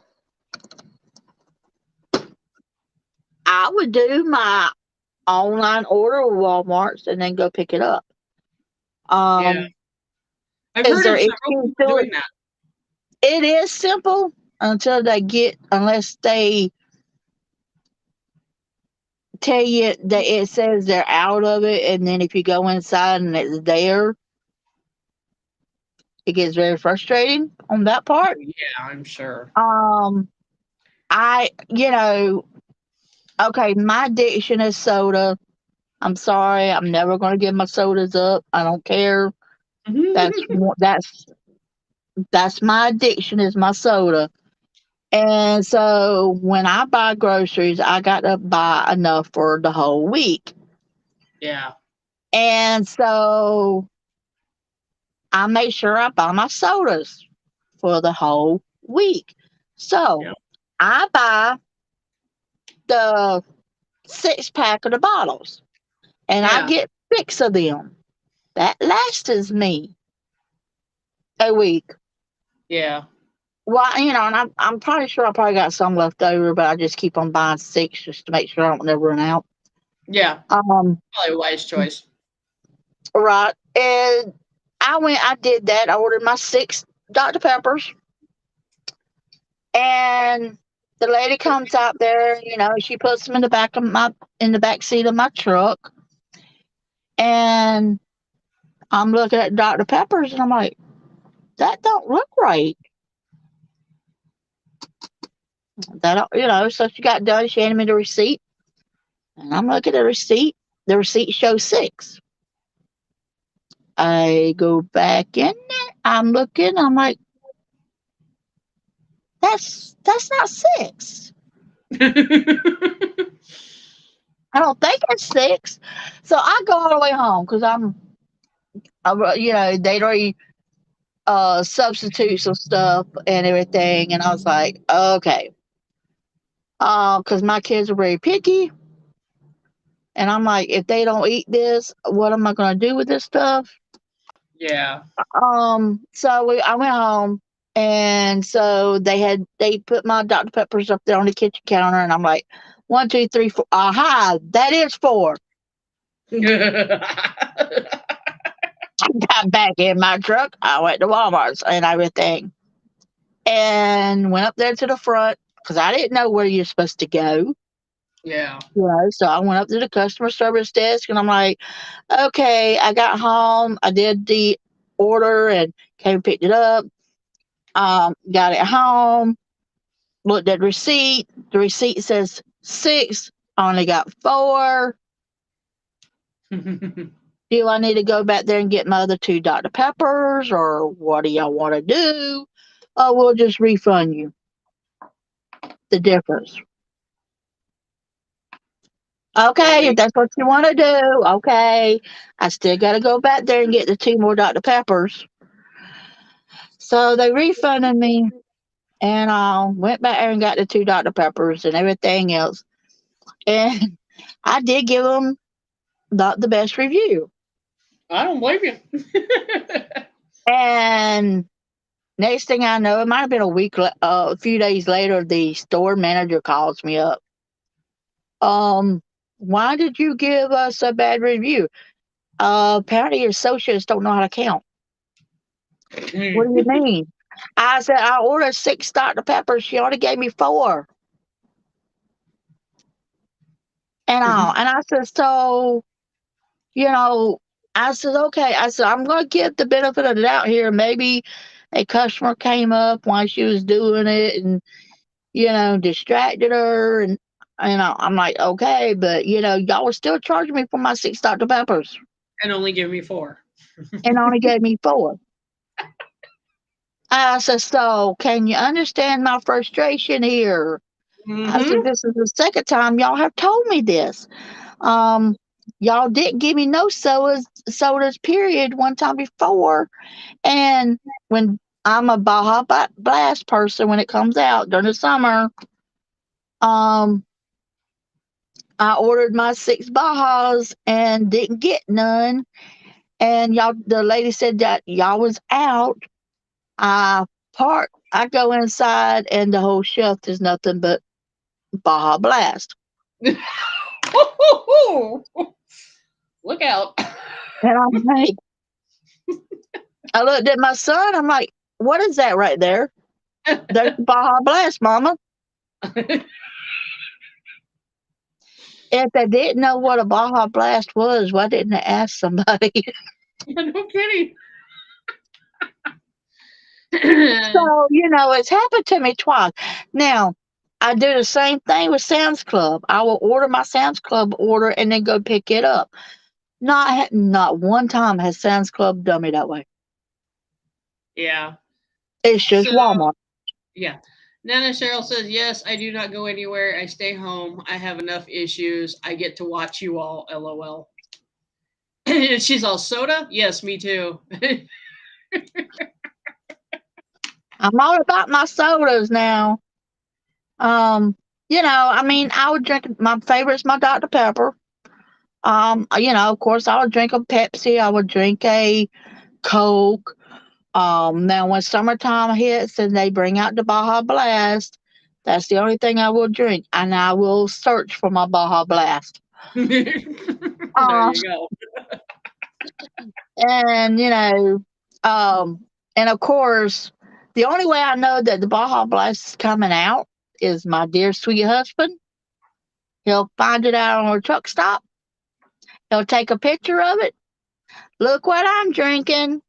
I would do my online order with Walmart's and then go pick it up. Yeah. Um, I've Is heard there of several issues people to it? doing that. It is simple until unless they tell you that it says they're out of it, and then if you go inside and it's there, it gets very frustrating on that part. Yeah, I'm sure. Um, I, okay, my addiction is soda. I'm sorry, I'm never going to give my sodas up. I don't care. That's one- that's my addiction is my soda. And so when I buy groceries, I got to buy enough for the whole week. Yeah. And so I make sure I buy my sodas for the whole week. So Yeah. I buy the 6 pack of the bottles and I Yeah. get 6 of them. That lasts me a week. Yeah. Well, and I'm probably sure I probably got some left over, but I just keep on buying 6 just to make sure I don't never run out. Yeah. Um, Probably a wise choice. right. And I did that. I ordered my 6 Dr. Peppers, and the lady comes out there, she puts them in the back seat of my truck, and I'm looking at Dr. Peppers, and I'm like, that don't look right. So she got done. She handed me the receipt, and I'm looking at the receipt. The receipt shows 6. I go back in there. I'm looking. I'm like, that's not 6. I don't think it's 6. So I go all the way home because they'd already substitute some stuff and everything, and I was like, okay, because my kids are very picky, and I'm like, if they don't eat this, what am I going to do with this stuff? Yeah. I went home, and so they put my Dr. Peppers up there on the kitchen counter, and I'm like, 1, 2, 3, 4. Aha, that is 4. I got back in my truck. I went to Walmart's and everything, and went up there to the front because I didn't know where you're supposed to go. Yeah. So I went up to the customer service desk, and I'm like, okay, I got home. I did the order and came and picked it up. Got it home, looked at the receipt. The receipt says 6. I only got 4. Do I need to go back there and get my other 2 Dr. Peppers, or what do y'all want to do? Oh, we'll just refund you the difference. That Okay, if makes that's what you want to do, okay. I still got to go back there and get the 2 more Dr. Peppers. So they refunded me, and I went back there and got the 2 Dr. Peppers and everything else. And I did give them not the best review. I don't blame you. And next thing I know, it might have been a few days later, the store manager calls me up. Um, why did you give us a bad review? Apparently your associates don't know how to count. What do you mean? I said, I ordered 6 Dr. Peppers. She only gave me 4. And I said, so, you know, I said, okay. I said, I'm going to give the benefit of the doubt here. Maybe a customer came up while she was doing it and, distracted her. And, I'm like, okay, but, y'all were still charging me for my 6 Dr. Peppers And only give me 4. and only gave me 4. I said, so can you understand my frustration here? I said, Mm-hmm. this is the second time y'all have told me this. Um, y'all didn't give me no sodas, period, one time before. And when I'm a Blast person, when it comes out during the summer, um, I ordered my 6 Bajas and didn't get none. And the lady said that y'all was out. I go inside, and the whole shelf is nothing but Baja Blast. Look out. And I'm like, I looked at my son. I'm like, what is that right there? There's the Baja Blast, Mama. If they didn't know what a Baja Blast was, why didn't they ask somebody? No kidding. So, it's happened to me twice. Now, I do the same thing with Sam's Club. I will order my Sam's Club order and then go pick it up. Not one time has Sam's Club done me that way. Yeah. It's just So Walmart. yeah. Nana Cheryl says, yes, I do not go anywhere. I stay home. I have enough issues. I get to watch you all. LOL. And she's all soda? Yes, me too. I'm all about my sodas now. I mean, I would drink my favorite's my Dr. Pepper. Of course, I would drink a Pepsi. I would drink a Coke. Now when summertime hits and they bring out the Baja Blast, that's the only thing I will drink, and I will search for my Baja Blast. There Uh, you go. and um, and of course, the only way I know that the Baja Blast is coming out is my dear sweet husband. He'll find it out on a truck stop. He'll take a picture of it. Look what I'm drinking.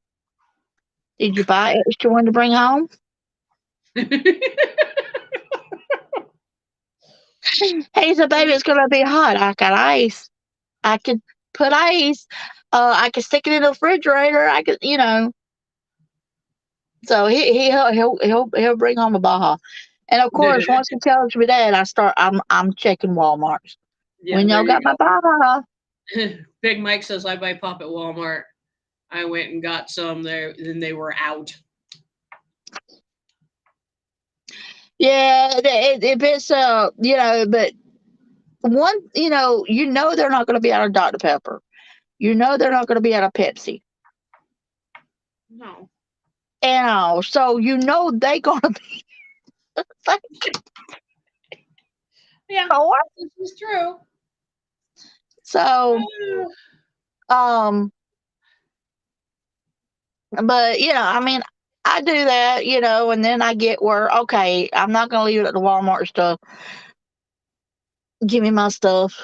Did you buy extra one to bring home? He said, baby, it's gonna be hot. I got ice. I could put ice. I could stick it in the refrigerator. I could, So he'll bring home a Baja, and of course, once he tells me that, I'm checking Walmart's. Yeah, When there y'all you got my Baja? go. Big Mike says I buy pop at Walmart. I went and got some there, then they were out. Yeah, if it's but one, they're not going to be out of Dr Pepper. They're not going to be out of Pepsi, No. and all. So they going to be Yeah, store. this is true. So um, but I mean, I do that, and then I get where okay, I'm not going to leave it at the Walmart stuff. Give me my stuff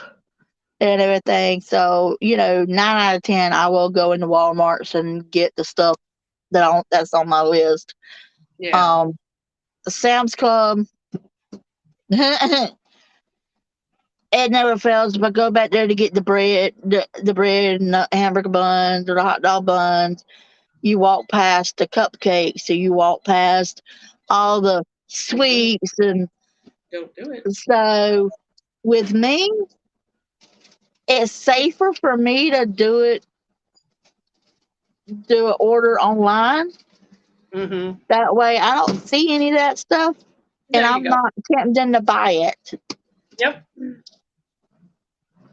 and everything. So, 9 out of 10, I will go into Walmart's and get the stuff that's on my list. Yeah. Um, Sam's Club, it never fails. If I go back there to get the bread and the hamburger buns or the hot dog buns, you walk past the cupcakes, so you walk past all the Don't do it. sweets, and Don't do it. so with me, it's safer for me to do an order online. Mm-hmm. That way, I don't see any of that stuff, and There you I'm go. not tempted to buy it. Yep.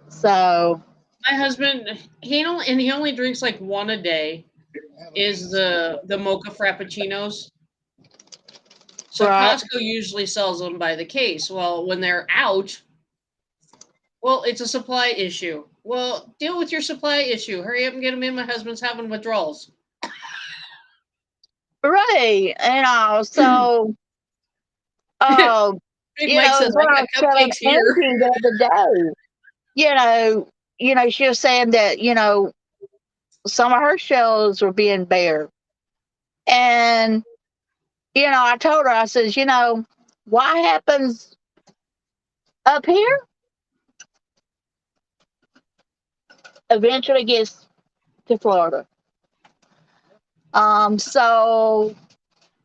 So, My husband, he only drinks like one a day. Is the mocha frappuccinos. So right, Costco usually sells them by the case. Well, when they're out, well, it's a supply issue. Well, deal with your supply issue. Hurry up and get them in. My husband's having withdrawals. right, So, Big um, Mike says, what I I got was telling cupcakes here. Angie the other day, she was saying that some of her shelves were being bare, and I told her, I says, what happens up here eventually gets to Florida. So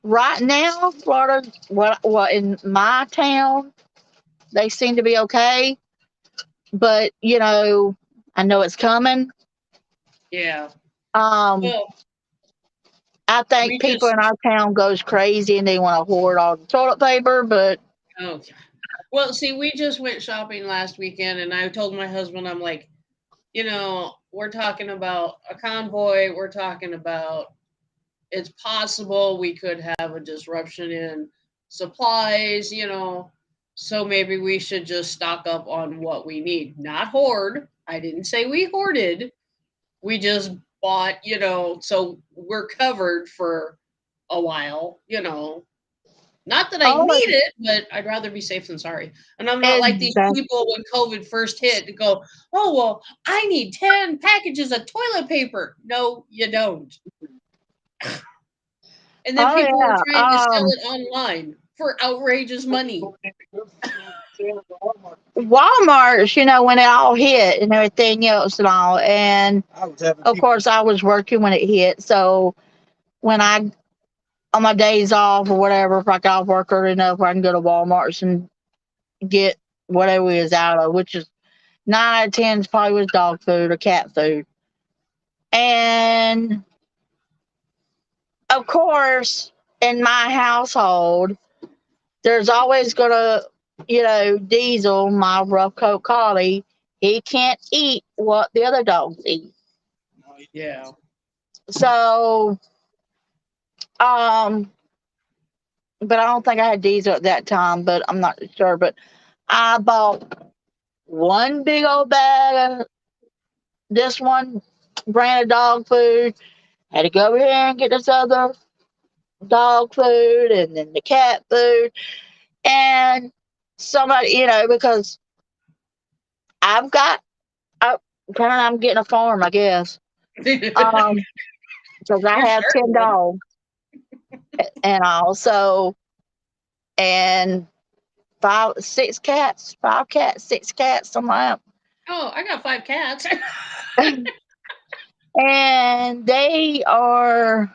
right now, Florida, what in my town, they seem to be okay, but I know it's coming. Yeah. Um, Well, I think we people just in our town goes crazy and they want to hoard all the toilet paper, but oh well, see, we just went shopping last weekend and I told my husband, I'm like, we're talking about a convoy, we're talking about it's possible we could have a disruption in supplies. So maybe we should just stock up on what we need. Not hoard. I didn't say we hoarded. We just bought, so we're covered for a while, Not that I Oh, need it, but I'd rather be safe than sorry. And I'm not like these exactly. people when COVID first hit to go, oh, well, I need 10 packages of toilet paper. No, you don't. And then Oh people were yeah. trying to sell it online for outrageous money. Walmart, when it all hit and everything else and all, and of course I was working when it hit. So when I on my days off or whatever, if I got off work early enough, I can go to Walmart's and get whatever it is out of, which is 9 out of 10 is probably was dog food or cat food. And of course, in my household, there's always gonna, Diesel, my rough coat collie, he can't eat what the other dogs eat. Yeah. So, um, but I don't think I had Diesel at that time, but I'm not sure. But I bought one big old bag of this one brand of dog food. Had to go over here and get this other dog food and then the cat food. And somebody, because I've got, apparently I'm getting a farm, I guess. Um, because I You're have 10 starting one. dogs and also, and five cats, 6 cats, something like Oh, I got 5 cats. that. And they are,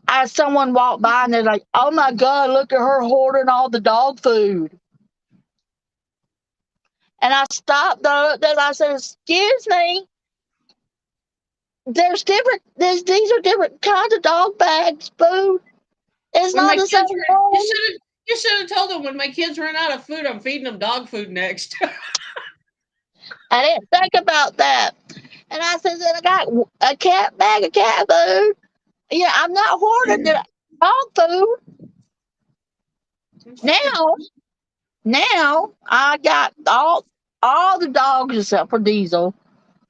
I someone walked by and they're like, "Oh my God, look at her hoarding all the dog food." And I stopped and I looked at it and I said, "Excuse me, these are different kinds of dog bags food. It's When not my the same kids were, thing." you should have told them when my kids run out of food, I'm feeding them dog food next. I didn't think about that. And I said, "I got a cat bag of cat food. Yeah, I'm not hoarding the dog food." Now, now I got all the dogs except for Diesel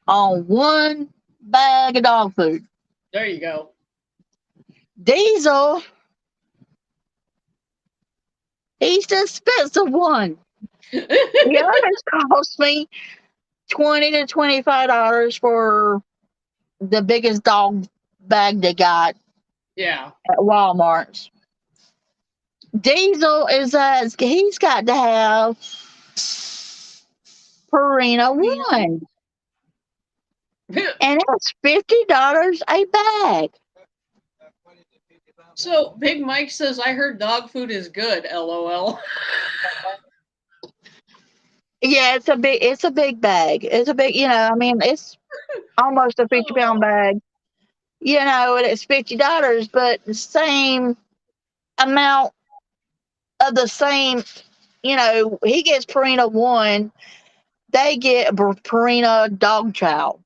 on one bag of dog food. There you go. Diesel, he's the expensive one. The others cost me $20 to $25 for the biggest dog bag they got Yeah. at Walmart's. Diesel he's got to have Purina one, and that's $50 a bag. So Big Mike says, I heard dog food is good. LOL. Yeah, it's a big bag. It's a big, I mean, it's almost a 50 pound Oh, bag, and it's $50, but the same amount of the same, he gets Purina one, they get Purina dog chow.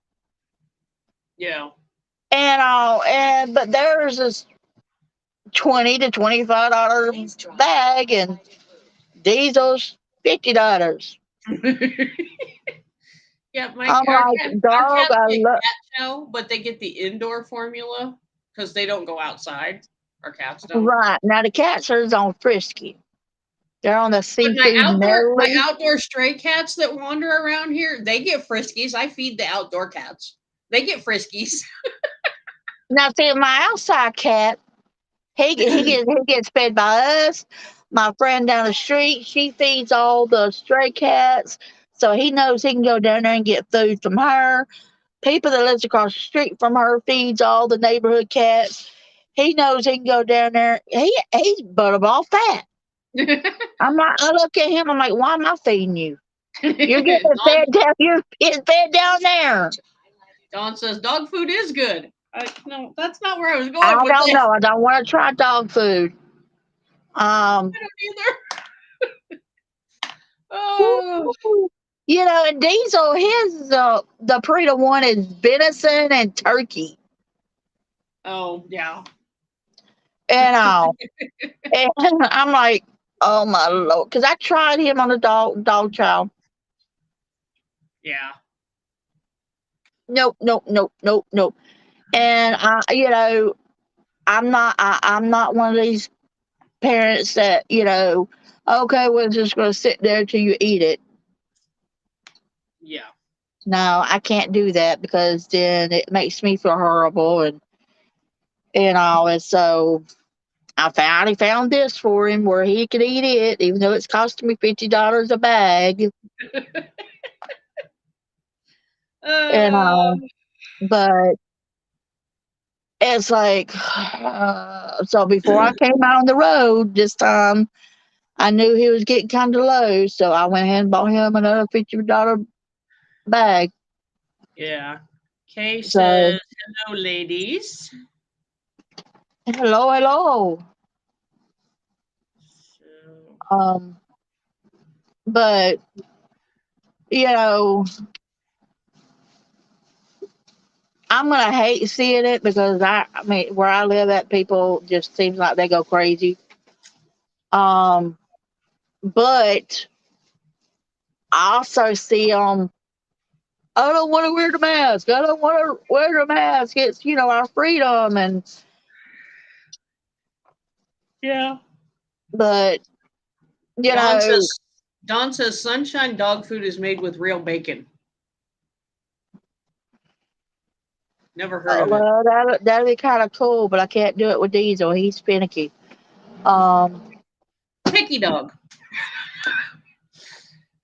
yeah. But theirs is $20 to $25 bag, and Diesel's $50. Yeah, I'm our like, our dog, cats I get love cat chow, but they get the indoor formula because they don't go outside. Our cats don't. right now. The cats are on Frisky. They're on the But seafood my Nelly. outdoor stray cats that wander around here, they get friskies. I feed the outdoor cats. They get friskies. Now, see, my outside cat, he gets fed by us. My friend down the street, she feeds all the stray cats, so he knows he can go down there and get food from her. People that lives across the street from her feeds all the neighborhood cats. He knows he can go down there. He's butterball fat. I look at him. I'm like, why am I feeding you? You're getting it Don, fed down. You're getting fed down there. Don says dog food is good. No, that's not where I was I going with don't this. know. I don't want to try dog food. Um, I don't either. Oh, and Diesel, his the Purina one is venison and turkey, oh yeah, and and I'm like, oh my lord, because I tried him on the dog chow. yeah. Nope, nope, nope, nope, nope. And I'm not one of these parents that, okay, we're just going to sit there till you eat it. Yeah. No, I can't do that because then it makes me feel horrible and so I finally found this for him where he could eat it, even though it's costing me $50 a bag and Uh, all. But it's like, so before I came out on the road this time, I knew he was getting kind of low, so I went ahead and bought him another $50 bag. yeah. Kay So, says, hello, ladies. hello, hello. So, Um, but you know, I'm gonna hate seeing it because I mean, where I live at, people just seems like they go crazy. Um, but I also see them. I don't want to wear the mask. I don't want to wear the mask. It's our freedom, and yeah. but you Don know, says, Don says, sunshine dog food is made with real bacon. Never heard of it. well, that'd be kind of cool, but I can't do it with Diesel. He's finicky. Um, Picky dog.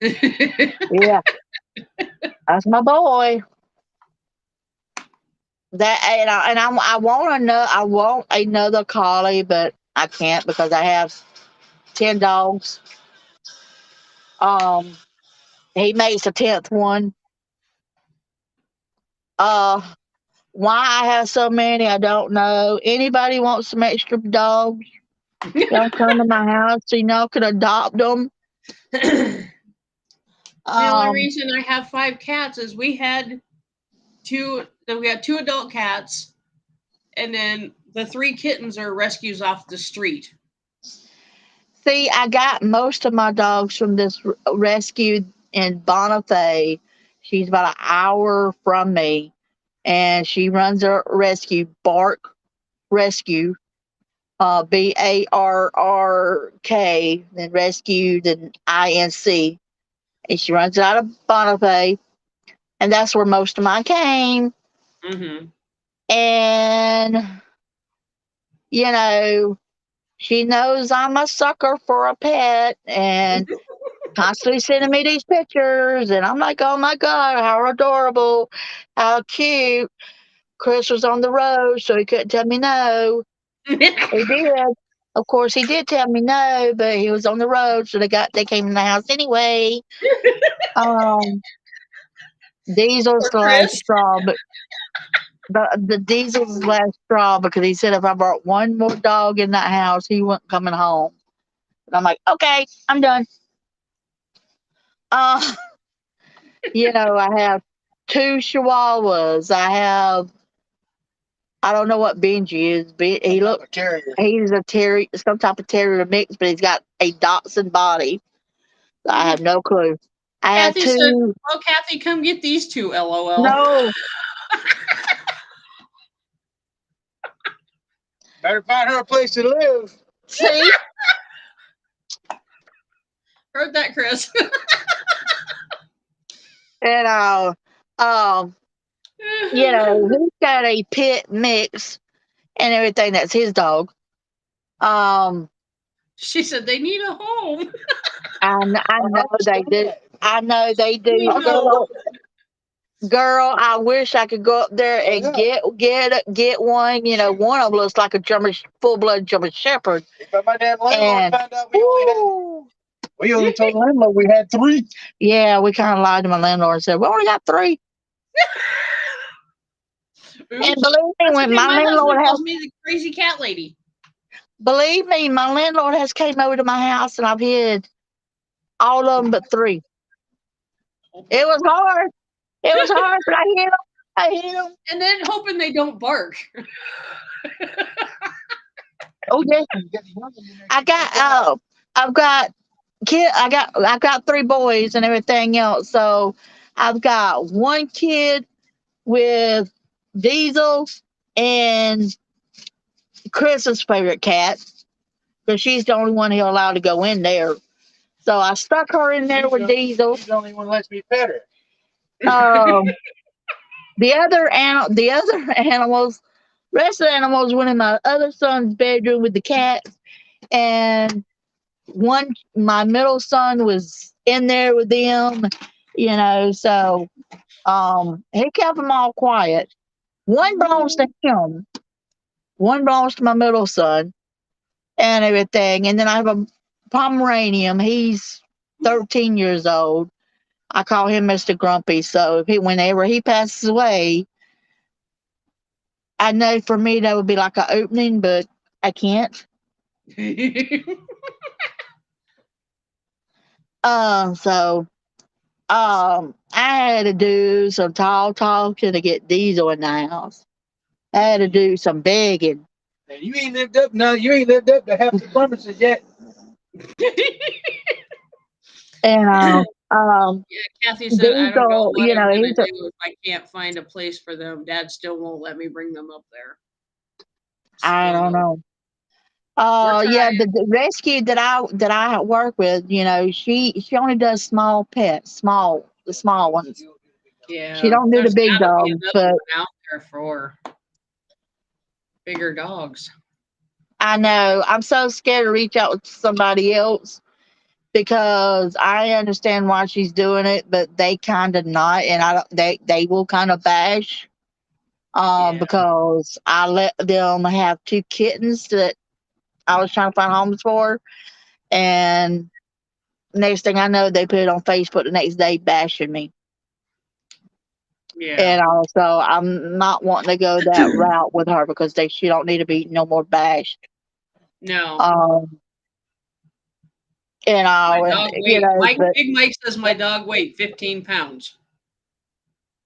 yeah, that's my boy. That I want another collie, but I can't because I have 10 dogs. Um, he makes the 10th one. Uh, why I have so many, I don't know. Anybody wants some extra dogs? Y'all come to my house so y'all can adopt them. The only Um, reason I have 5 cats is we had 2 adult cats, and then the 3 kittens are rescues off the street. see, I got most of my dogs from this rescue in Bonifay. She's about an hour from me, and she runs a rescue, Bark Rescue, BARRK, then Rescue, then INC. And she runs it out of Bonifay, and that's where most of mine came. Mm-hmm. And, you know, she knows I'm a sucker for a pet and constantly sending me these pictures. And I'm like, oh my God, how adorable, how cute. Chris was on the road, so he couldn't tell me no. He did. Of course, he did tell me no, but he was on the road, so they came in the house anyway. Um, Diesel's Poor the last Chris. straw, but the Diesel's the last straw because he said if I brought one more dog in that house, he wasn't coming home. And I'm like, okay, I'm done. Uh, I have two Chihuahuas. I don't know what Benji is. He's a terrier, some type of terrier mix, but he's got a Dachshund body. I have no clue. I have Kathy said, two. "Oh, Kathy, come get these 2." LOL. No, Better find her a place to live. see, Heard that, Chris. and he's got a pit mix and everything. That's his dog. Um, She said they need a home. I know they do. I know they We do, know. girl. Girl, I wish I could go up there and get one. One of them looks like a German, full blood German Shepherd. But my damn landlord And found out we only told the landlord we had 3. yeah, we kind of lied to my landlord and said we only got 3. And Oops. That's okay. My husband calls me the crazy cat lady. believe me, my landlord has came over to my house and I've hid all of them but 3. It was hard. It was hard, but I hid them. I hid them. And then hoping they don't bark. Oh yeah, I got I've got I've got 3 boys and everything else. So I've got one kid with Diesel and Chris's favorite cat because she's the only one he'll allow to go in there. So I stuck her in there with Diesel. He's the only one who lets me pet her. Um, the other animals, rest of the animals went in my other son's bedroom with the cats, and my middle son was in there with them. So he kept them all quiet. One belongs to him. One belongs to my middle son and everything. And then I have a Pomeranian. He's 13 years old. I call him Mr. Grumpy. So whenever he passes away, I know for me that would be like an opening, but I can't. So I had to do some tall talking to get Diesel in the house. I had to do some begging. And you ain't lived up. No, you ain't lived up to half the promises yet. And Yeah, Kathy said, I don't know Diesel, what I'm going to he's a, do if I can't find a place for them. Dad still won't let me bring them up there. I Still don't no. know. We're Yeah, trying. the rescue that I work with, she only does small pets, the small ones. She Yeah, don't do the there's big got to be dogs, another but one out there for bigger dogs. I know I'm so scared to reach out to somebody else because I understand why she's doing it, but they kind of not, and I don't. They will kind of bash, Yeah. because I let them have two kittens that I was trying to find homes for, and next thing I know, they put it on Facebook the next day bashing me. Yeah. And also, I'm not wanting to go that route with her because she don't need to be no more bashed. No. Um, My dog weight. but Big Mike says my dog weight 15 pounds.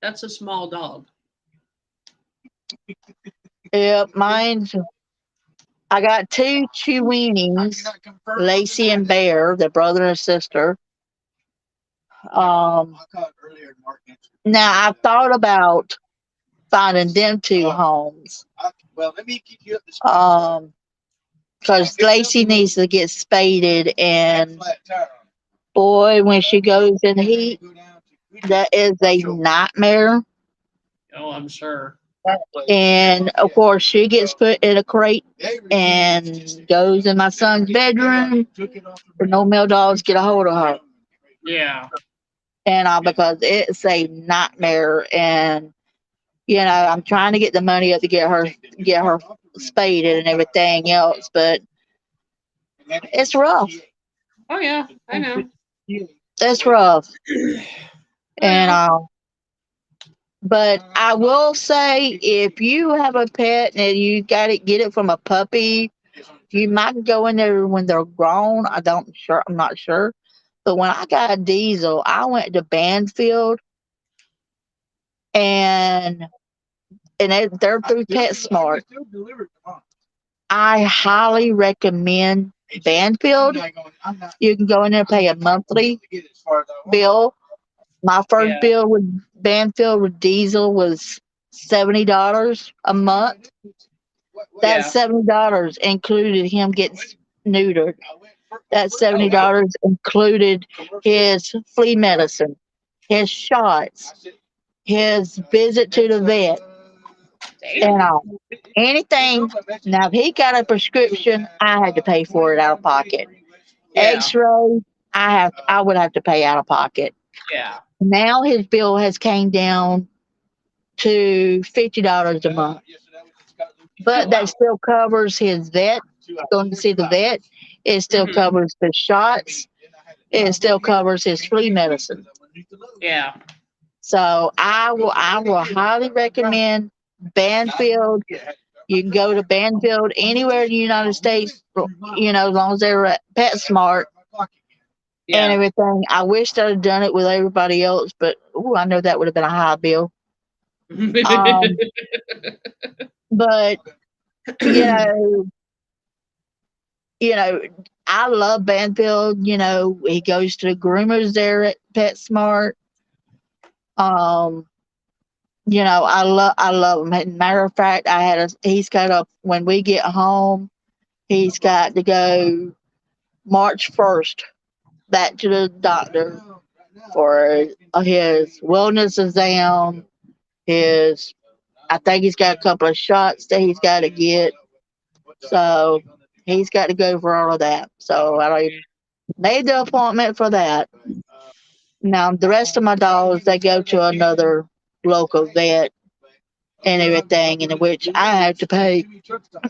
That's a small dog. yeah, mine's. I got two Cheweenies, Lacey and Bear, the brother and sister. Now I've thought about finding them two homes. Well, let me keep you up to speed. Because Lacey needs to get spaded, and boy, when she goes in the heat, that is a nightmare. Oh, I'm sure. And of course, she gets put in a crate and goes in my son's bedroom where no male dogs get a hold of her. Yeah. And because it's a nightmare, and I'm trying to get the money up to get her spaded and everything else, but it's rough. Oh yeah, I know. It's rough, and Well, but I will say, if you have a pet and you got it, get it from a puppy, you might go in there when they're grown. I'm not sure. But when I got a Diesel, I went to Banfield, and they're through PetSmart. I highly recommend Banfield. You can go in there and pay a monthly bill. My first yeah, bill with Banfield with Diesel was $70 a month. That yeah, $70 included him getting neutered. That $70 included his flea medicine, his shots, his visit to the vet, and damn, all. Anything. Now, if he got a prescription, I had to pay for it out of pocket. yeah, X-ray, I would have to pay out of pocket. yeah, Now his bill has came down to $50 a month, oh but that wow, still covers his vet. Going to see the vet, it still hmm, covers the shots. It still covers his flea medicine. yeah, So I will highly recommend Banfield. You can go to Banfield anywhere in the United States, as long as they're at PetSmart and yeah. everything. I wish I'd have done it with everybody else, but I know that would have been a high bill. Um, but you know, you know, I love Banfield. He goes to the groomers there at PetSmart. Um, I love him. Matter of fact, he's got a when we get home, he's got to go March 1st back to the doctor for his wellness exam. His I think he's got a couple of shots that he's got to get. So he's got to go for all of that. So I already made the appointment for that. Now the rest of my dogs they go to another local vet and everything, in which I have to pay.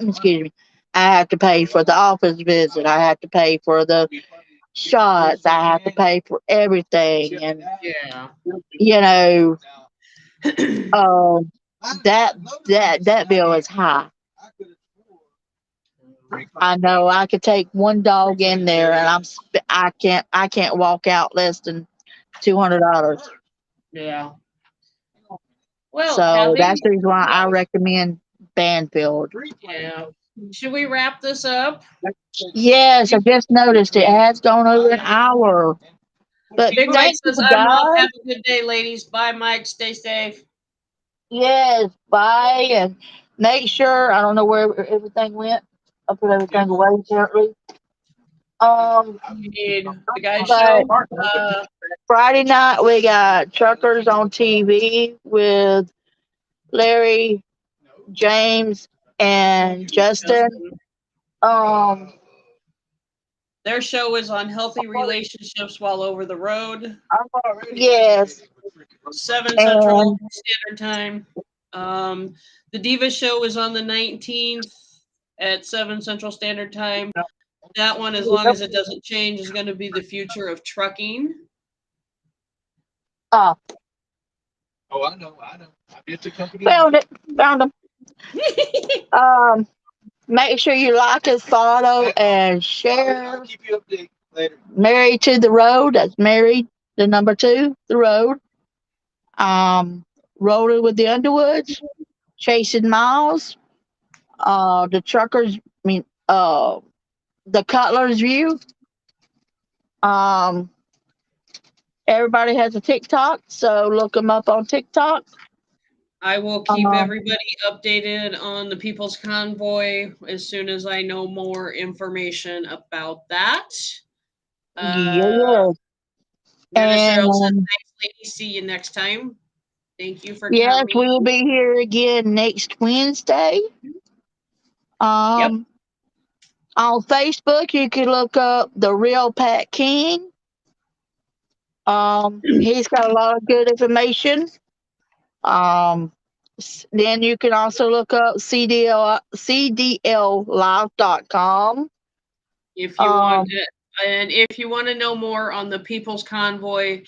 Excuse me. I have to pay for the office visit. I have to pay for the shots. I have to pay for everything, and Yeah. you know, um, that bill is high. I know I could take one dog in there, and I can't walk out less than $200. Yeah. Well, So Kathy, that's the reason why I recommend Banfield. yeah. Should we wrap this up? Yes, I just noticed it has gone over an hour. But Big Mike thank says, you, I'm off. guys. Have a good day, ladies. Bye, Mike. Stay safe. Yes, bye, and make sure I don't know where everything went. I put everything away apparently. You need the guys But show. Uh, Friday night we got Truckers on TV with Larry, James, and Justin. Justin. Um, Their show is on healthy relationships while over the road. yes, 7 Central and Standard Time. Um, the Divas show is on the 19th at 7 Central Standard Time. That one, as long as it doesn't change, is going to be the future of trucking. uh, Oh, I know. I get the company. found them. Um, make sure you like us, follow, and I'll share. keep you updated later. Married to the Road. That's married, the number two, the road. Um, Rolling with the Underwoods, Chasing Miles, the Truckers. The Cutler's View. Um, everybody has a TikTok, so look them up on TikTok. I will keep Um, everybody updated on the People's Convoy as soon as I know more information about that. yeah, Minister El says, and thanks, ladies. See you next time. Thank you for yes, coming. we will be here again next Wednesday. Yep. Um, on Facebook, you can look up the Real Pat King. He's got a lot of good information. Um, then you can also look up cdllive.com. If you want Um, it, and if you want to know more on the People's Convoy,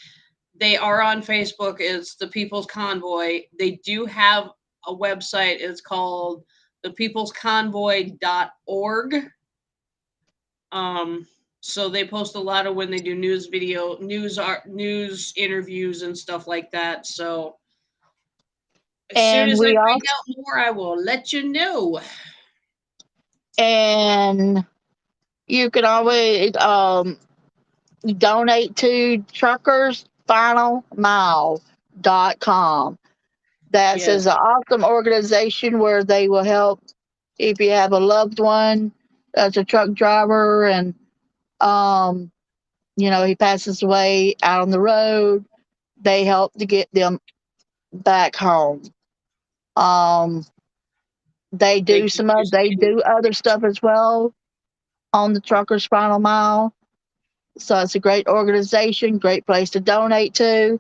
they are on Facebook. It's the People's Convoy. They do have a website. It's called thepeoplesconvoy.org. Um, so they post a lot of when they do news interviews and stuff like that. So as soon and as I we find also out more, I will let you know. and you can always donate to truckersfinalmile.com. That Yes. is an awesome organization where they will help if you have a loved one that's a truck driver and um he passes away out on the road. They help to get them back home. Um, They keep you they safe. do other stuff as well on the Truckers Final Mile. So it's a great organization, great place to donate to.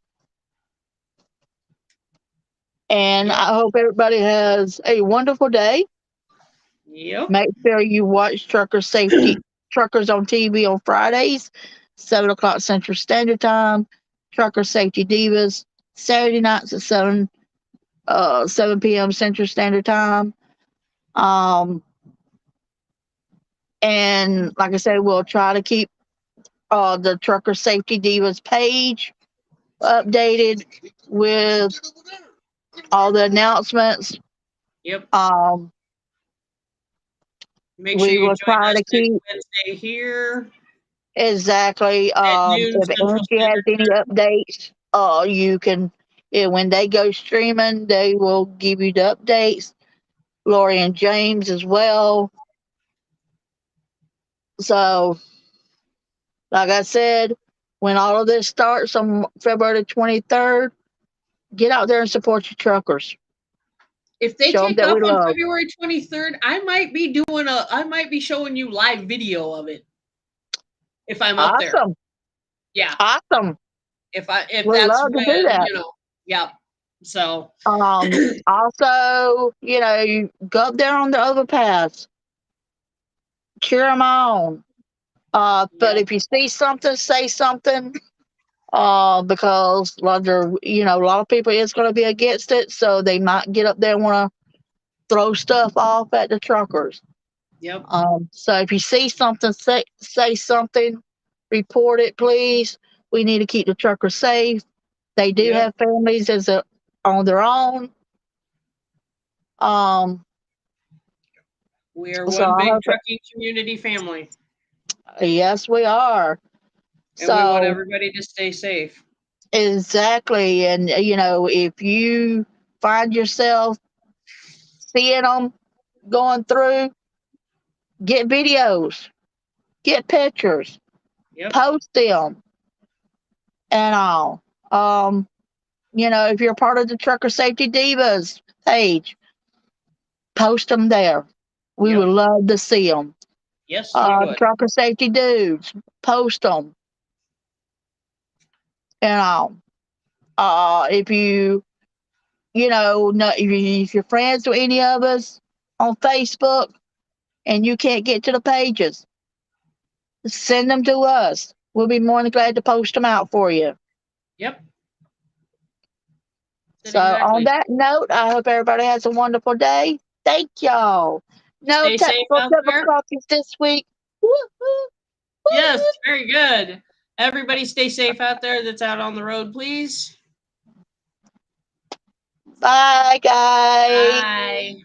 And Yep. I hope everybody has a wonderful day. Yep. Make sure you watch Truckers on TV on Fridays, 7 o'clock Central Standard Time. Trucker Safety Divas Saturday nights at 7 p.m. Central Standard Time. Um, and like I said, we'll try to keep the Trucker Safety Divas page updated with all the announcements. Yep. Um, Make sure we you will join try us to next keep Wednesday here exactly. at noon If Central Angie has Standard any Time. updates, you can And when they go streaming, they will give you the updates. Lori and James as well. So, like I said, when all of this starts on February 23rd, get out there and support your truckers. If they Show them kick that off we on love. February 23rd, I might be showing you live video of it if I'm up there. Awesome. Yeah. Awesome. If We'd that's love to do when, that. yeah. So Also, you go up there on the overpass, cheer them on. But Yep. if you see something, say something. Because a lot of people is going to be against it, so they might get up there and want to throw stuff off at the truckers. Yep. So if you see something, say something, report it, please. We need to keep the truckers safe. They do Yep. have families on their own. We are So one I big hope, trucking community family, yes, we are. and we want So everybody to stay safe. exactly, and if you find yourself seeing them going through, get videos, get pictures, Yep. post them, and all. If you're part of the Trucker Safety Divas page, post them there. We would Yep. love to see them. Yes, we would. Trucker Safety Dudes, post them, and all. If if you're friends with any of us on Facebook and you can't get to the pages, send them to us. We'll be more than glad to post them out for you. Yep. So, on Exactly. that note, I hope everybody has a wonderful day. Thank y'all. No Stay safe technical out there. difficulties this week. Woo-hoo, Yes, woo-hoo. very good. Everybody stay safe out there that's out on the road, please. Bye, guys. Bye.